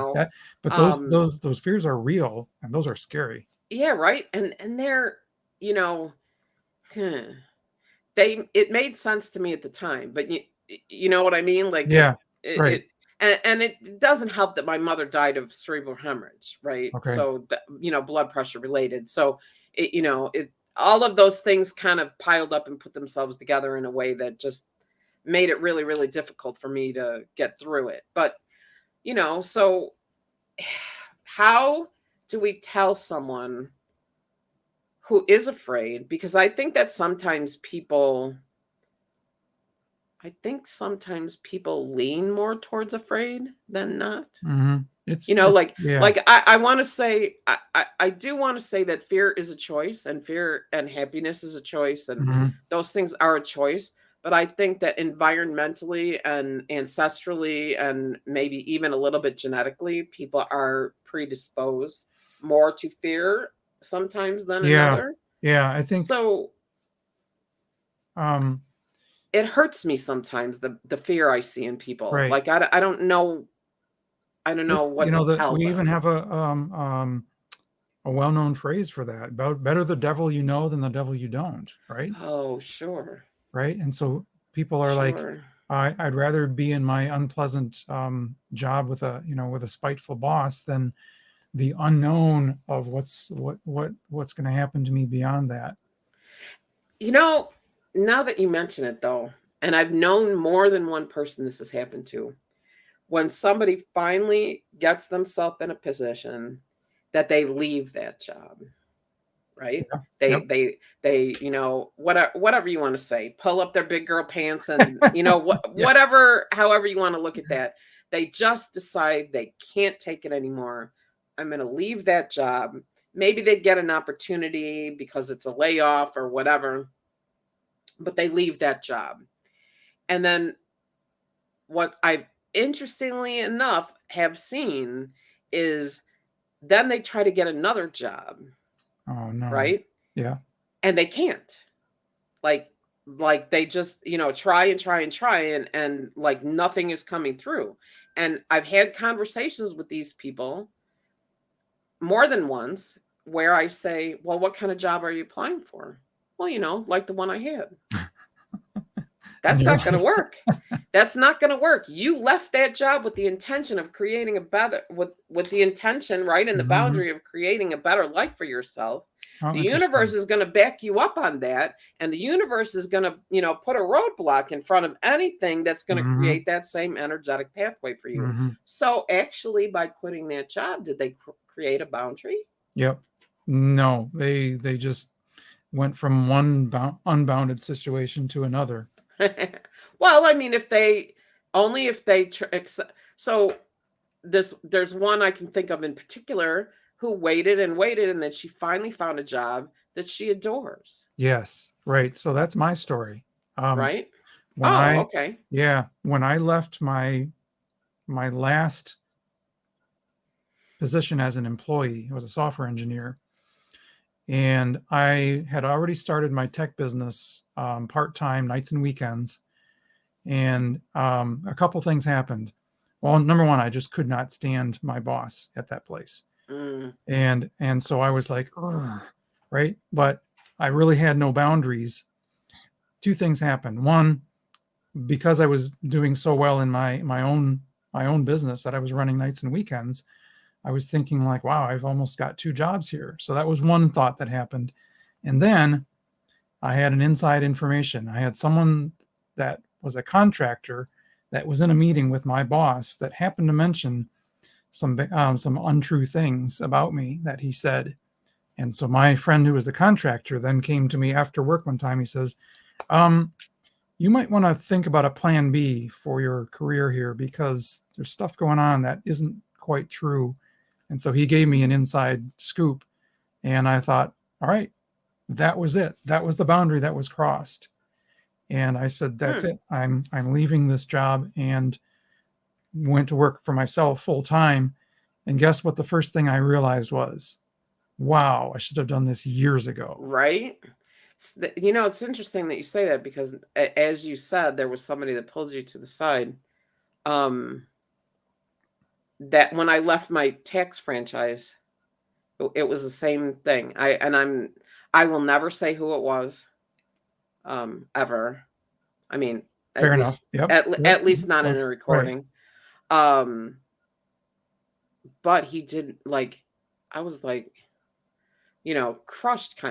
But those Um, those those fears are real and those are scary. yeah, right. And they're, you know, it made sense to me at the time, but you know what I mean? Like Yeah. Right. it and it doesn't help that my mother died of cerebral hemorrhage, right? Okay. So blood pressure related. So it all of those things kind of piled up and put themselves together in a way that just made it really, really difficult for me to get through it. But so how do we tell someone who is afraid? Because I think sometimes people lean more towards afraid than not. Mhm. Like Yeah. I want to say I do want to say that fear is a choice, and fear and happiness is a choice, and Mhm. those things are a choice. But I think that environmentally and ancestrally and maybe even a little bit genetically, people are predisposed more to fear sometimes than Yeah. another. Yeah. I think So um it hurts me sometimes, the fear I see in people. right. Like I don't know It's what to that tell we even them. have a well-known phrase for that. About better the devil you know than the devil you don't, right? Oh, sure. Right? And so people are like, Sure. I'd rather be in my unpleasant job with a spiteful boss than the unknown of what's going to happen to me beyond that. You know, now that you mention it though, and I've known more than one person this has happened to, when somebody finally gets themselves in a position that they leave that job, right? Yeah. They Yep. they whatever you want to say, pull up their big girl pants and Yeah. whatever, however you want to look at that. They just decide they can't take it anymore. I'm going to leave that job. Maybe they get an opportunity because it's a layoff or whatever, but they leave that job. And then what I interestingly enough have seen is then they try to get another job, Oh no. right? Yeah. And they can't. Like they just, try and try and try and like nothing is coming through. And I've had conversations with these people more than once where I say, "Well, what kind of job are you applying for?" "Well, like the one I had." And That's you're not going to like, work. That's not going to work. You left that job with the intention of creating a better with the intention, right, in the mhm. boundary of creating a better life for yourself. How The universe interesting. is going to back you up on that, and the universe is going to, put a roadblock in front of anything that's going to Hmm. create that same energetic pathway for you. Hmm. So, actually by quitting that job, did they create a boundary? Yep. No, they just went from one unbounded situation to another. Well, I mean, if they so there's one I can think of in particular who waited and waited, and then she finally found a job that she adores, Yes, right. So that's my story. Um, right? when Oh, I, okay. yeah, when I left my last position as an employee, I was a software engineer, and I had already started my tech business part time, nights and weekends. And a couple things happened. Well, number one, I just could not stand my boss at that place, Mm, and so I was like, "Ugh," right? But I really had no boundaries. Two things happened. One, because I was doing so well in my own business that I was running nights and weekends, I was thinking like, wow, I've almost got two jobs here. So that was one thought that happened. And then I had an inside information. I had someone that was a contractor that was in a meeting with my boss that happened to mention some untrue things about me that he said. And so my friend who was the contractor then came to me after work one time. He says, um, you might want to think about a plan B for your career here because there's stuff going on that isn't quite true. And so he gave me an inside scoop. And I thought, all right, that was it. That was the boundary that was crossed. And I said, that's hmm. it. I'm leaving this job and went to work for myself full time. And guess what? The first thing I realized was, wow, I should have done this years ago. Right? You know, it's interesting that you say that because as you said, there was somebody that pulled you to the side. Um, that when I left my tax franchise, it was the same thing. I will never say who it was, ever. I mean, Fair at enough. least Yep. Yep. at least not in a That's right. recording. Um, but he did like I was like, you know, crushed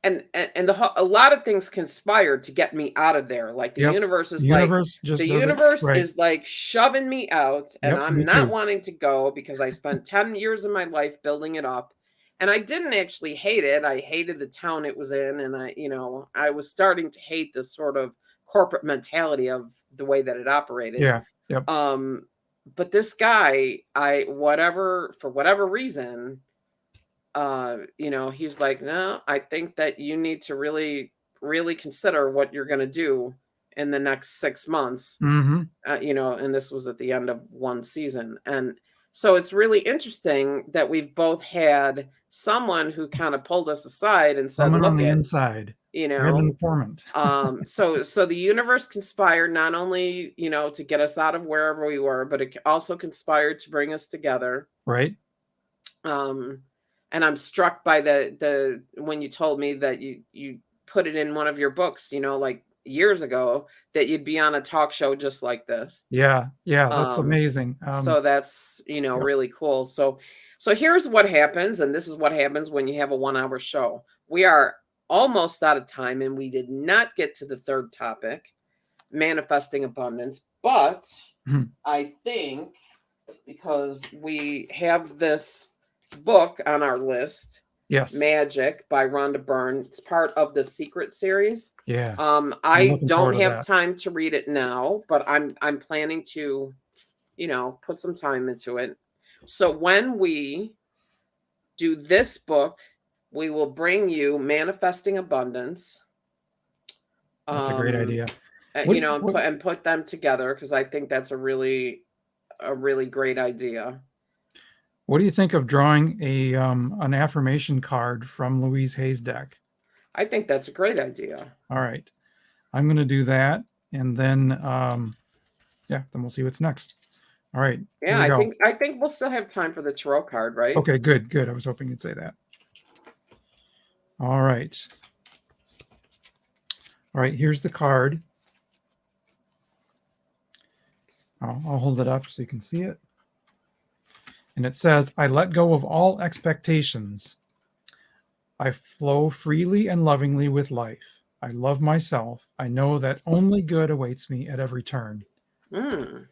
and a lot of things conspired to get me out of there. Like Yep. The universe the just does it universe right. is like shoving me out and Yep. Me I'm not too. wanting to go because I spent 10 years of my life building it up. And I didn't actually hate it. I hated the town it was in and I was starting to hate the sort of corporate mentality of the way that it operated. Yeah. Yep. But this guy, for whatever reason, he's like, no, I think that you need to really, really consider what you're going to do in the next 6 months. Mm-hmm. And this was at the end of one season. And so it's really interesting that we've both had someone who kind of pulled us aside and said, Someone on look the at, inside. you We had an know, informant. so the universe conspired not only, to get us out of wherever we were, but it also conspired to bring us together. Right. And I'm struck by the when you told me that you put it in one of your books, like years ago, that you'd be on a talk show just like this. Yeah. Yeah. That's amazing. So that's, Yep. really cool. So here's what happens, and this is what happens when you have a 1-hour show. We are almost out of time, and we did not get to the third topic, manifesting abundance, but I think because we have this book on our list, Yes. Magic by Rhonda Byrne. It's part of the Secret series. Yeah. I don't have time to read it now, but I'm planning to, put some time into it. So when we do this book, we will bring you Manifesting Abundance. That's a great idea. And put them together because I think that's a really great idea. What do you think of drawing an affirmation card from Louise Hay's deck? I think that's a great idea. All right. I'm going to do that. And then, then we'll see what's next. All right. Yeah, I think we'll still have time for the tarot card, right? Okay, good. I was hoping you'd say that. All right. All right, here's the card. I'll hold it up so you can see it. And it says, I let go of all expectations. I flow freely and lovingly with life. I love myself. I know that only good awaits me at every turn. That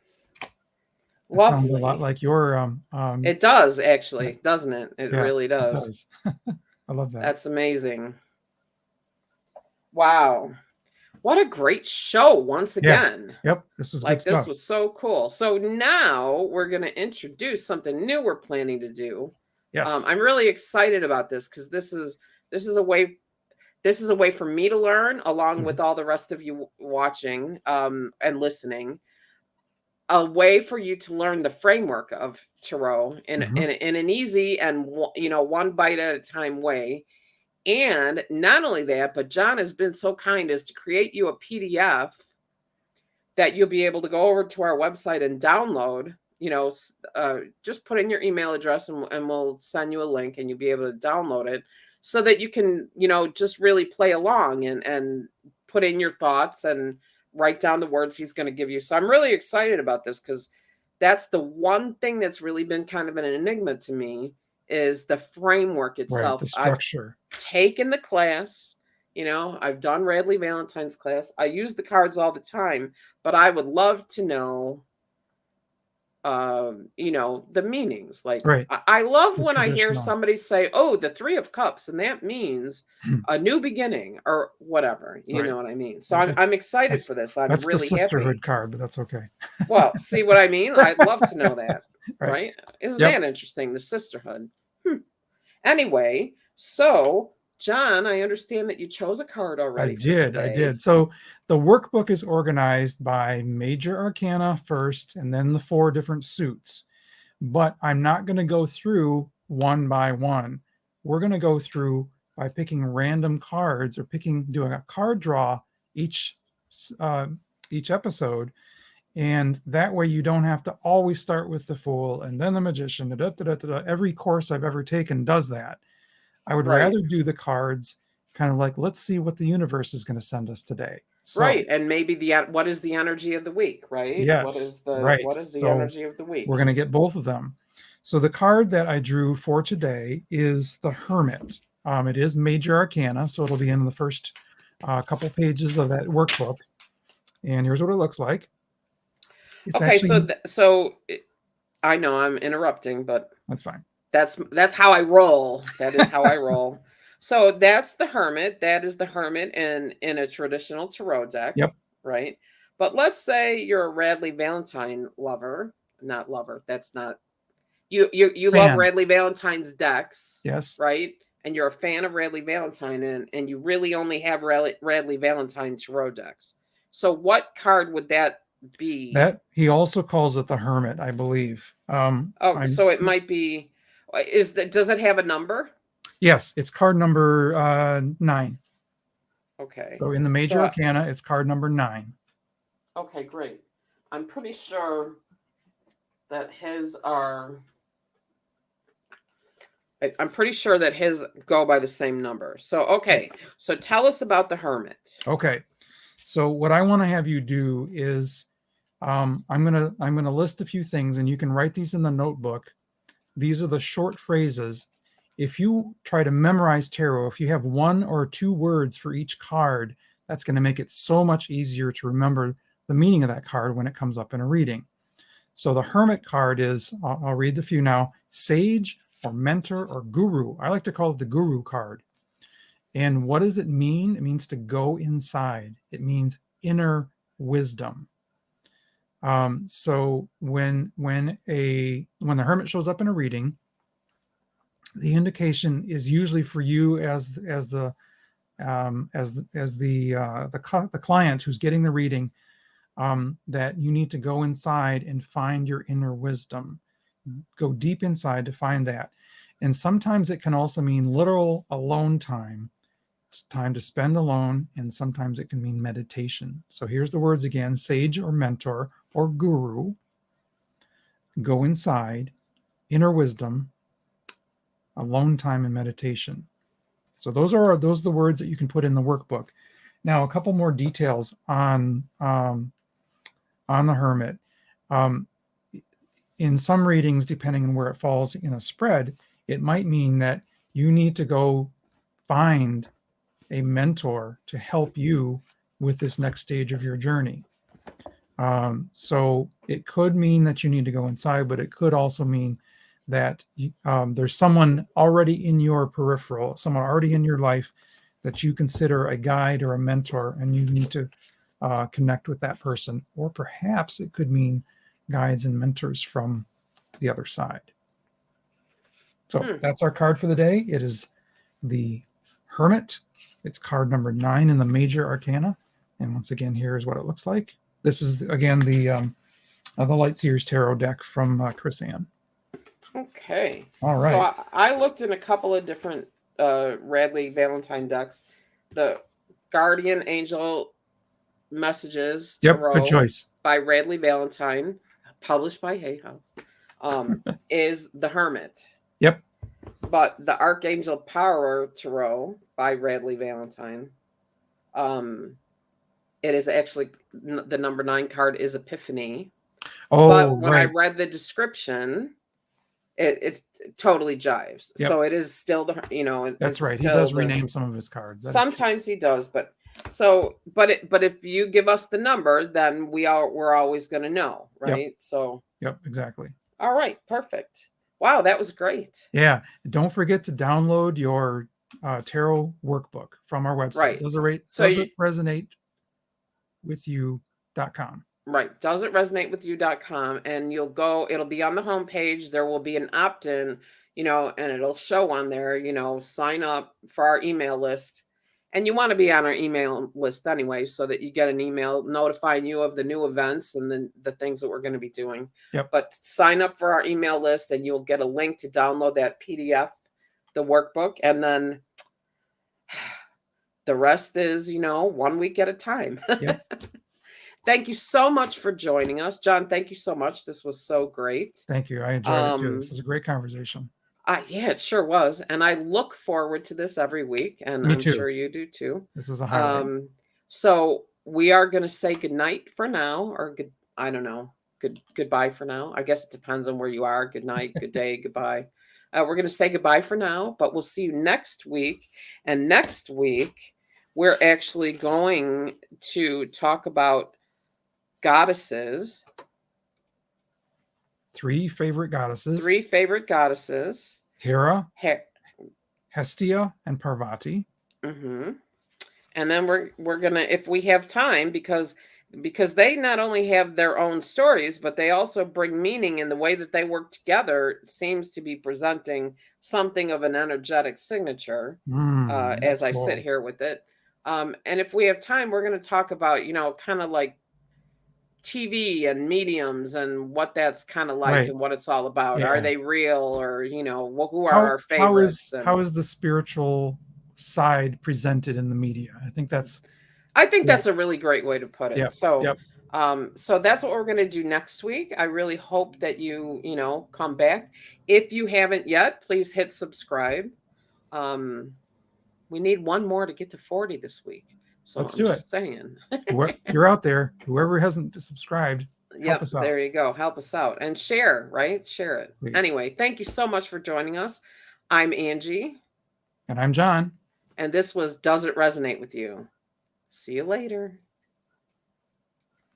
sounds a lot like your it does actually, doesn't it? It really does. It does. I love that. That's amazing. Wow. What a great show once again. Yep. This was like good stuff. This was so cool. So now we're going to introduce something new we're planning to do. Yes. I'm really excited about this because this is a way for me to learn along with all the rest of you watching and listening. A way for you to learn the framework of tarot in an easy and one bite at a time way. And not only that, but John has been so kind as to create you a PDF that you'll be able to go over to our website and download. Just put in your email address and we'll send you a link and you'll be able to download it so that you can, just really play along and put in your thoughts and write down the words he's going to give you. So I'm really excited about this because that's the one thing that's really been kind of an enigma to me is the framework itself. Right, the structure. I've taken the class, I've done Radley Valentine's class. I use the cards all the time, but I would love to know, the meanings. Like, right. I love when I hear somebody say, oh, the 3 of Cups, and that means a new beginning or whatever. You know what I mean? So I'm excited for this. I'm really the sisterhood happy. Card, but that's okay. Well, see what I mean? I'd love to know that. Right? Isn't that interesting? The sisterhood. Anyway, so John, I understand that you chose a card already. I did. So the workbook is organized by major arcana first, and then the 4 different suits. but I'm not going to go through one by one. We're going to go through by picking random cards or doing a card draw each uh, each episode, and that way you don't have to always start with the Fool and then the Magician. Da, da, da, da, da. Every course I've ever taken does that. I would Right. rather do the cards kind of like, let's see what the universe is going to send us today. So, Right. And maybe what is the energy of the week, right? yes, right. What is the So energy of the we're week? going to get both of them. So the card that I drew for today is the Hermit. It is Major Arcana, so it'll be in the first couple pages of that workbook. And here's what it looks like. It's Okay, actually, I know I'm interrupting, but that's fine. that's how I roll. That is how I roll. So that's the Hermit. That is the Hermit in a traditional tarot deck, Yep. right? But let's say you're a Radley Valentine lover, not lover. That's not you love Fan. Radley Valentine's decks, Yes. right? And you're a fan of Radley Valentine, and you really only have Radley Valentine tarot decks. So what card would that be? That he also calls it the Hermit, I believe. So it might be. Does it have a number? Yes, it's card number 9. Okay. So in the Major Arcana, it's card number 9. Okay, great. I'm pretty sure that his are. I'm pretty sure that his go by the same number. So okay. So tell us about the Hermit. Okay. So what I want to have you do is I'm gonna list a few things, and you can write these in the notebook. These are the short phrases. If you try to memorize tarot, if you have 1 or 2 words for each card, that's going to make it so much easier to remember the meaning of that card when it comes up in a reading. So the Hermit card is, I'll read the few now, Sage or Mentor or Guru. I like to call it the Guru card. And what does it mean? It means to go inside. It means inner wisdom. So when the Hermit shows up in a reading, the indication is usually for you as the client who's getting the reading, that you need to go inside and find your inner wisdom. Go deep inside to find that. And sometimes it can also mean literal alone time. It's time to spend alone, and sometimes it can mean meditation. So here's the words again: sage or mentor or guru, go inside, inner wisdom, alone time, and meditation. So those are the words that you can put in the workbook. Now, a couple more details on the Hermit. In some readings, depending on where it falls in a spread, it might mean that you need to go find a mentor to help you with this next stage of your journey. So it could mean that you need to go inside, but it could also mean that there's someone already in your peripheral, someone already in your life that you consider a guide or a mentor, and you need to connect with that person. Or perhaps it could mean guides and mentors from the other side. So that's our card for the day. It is the Hermit. It's card number 9 in the Major Arcana. And once again, here is what it looks like. This is, again, the Light Seers Tarot deck from Chris Ann. Okay. All right. So I looked in a couple of different Radley Valentine decks. The Guardian Angel Messages Tarot, good choice, by Radley Valentine, published by Hay House, is the Hermit. Yep. But the Archangel Power Tarot by Radley Valentine, it is actually, the number 9 card is Epiphany. Oh, but when right. I read the description, it totally jives. Yep. So it is still the, that's right. He does rename some of his cards. Sometimes he does, but if you give us the number, then we're always going to know, right? Yep. So yep, exactly. All right, perfect. Wow, that was great. Yeah, don't forget to download your tarot workbook from our website. Right. Does it resonate with you.com. Right. Does it resonate with you.com, and it'll be on the homepage. There will be an opt-in, and it'll show on there, sign up for our email list. And you want to be on our email list anyway, so that you get an email notifying you of the new events and the things that we're going to be doing. Yep. But sign up for our email list and you'll get a link to download that PDF, the workbook, and then the rest is, 1 week at a time. Yep. Thank you so much for joining us. John, thank you so much. This was so great. Thank you. I enjoyed it too. This is a great conversation. Yeah, it sure was. And I look forward to this every week. And Me I'm too. sure you do too. This is a highlight. So we are going to say goodnight for now, or I don't know. Goodbye for now. I guess it depends on where you are. Good night, good day, goodbye. We're going to say goodbye for now, but we'll see you next week. And next week, we're actually going to talk about goddesses. 3 favorite goddesses. 3 favorite goddesses. Hera, Hestia, and Parvati. Mm-hmm. And then we're gonna, if we have time, because they not only have their own stories, but they also bring meaning in the way that they work together. Seems to be presenting something of an energetic signature as I sit here with it. And if we have time, we're going to talk about, kind of like TV and mediums and what that's kind of like, Right. and what it's all about. Yeah. Are they real, or who are our favorites? How is the spiritual side presented in the media? I think that's a really great way to put it. Yep. So Yep. So that's what we're going to do next week. I really hope that you come back. If you haven't yet, please hit subscribe. We need 1 more to get to 40 this week. So Let's I'm do just saying. You're out there. Whoever hasn't subscribed, help us out. There you go. Help us out and share, right? Share it. Please. Anyway, thank you so much for joining us. I'm Angie. And I'm John. And this was Does It Resonate With You? See you later.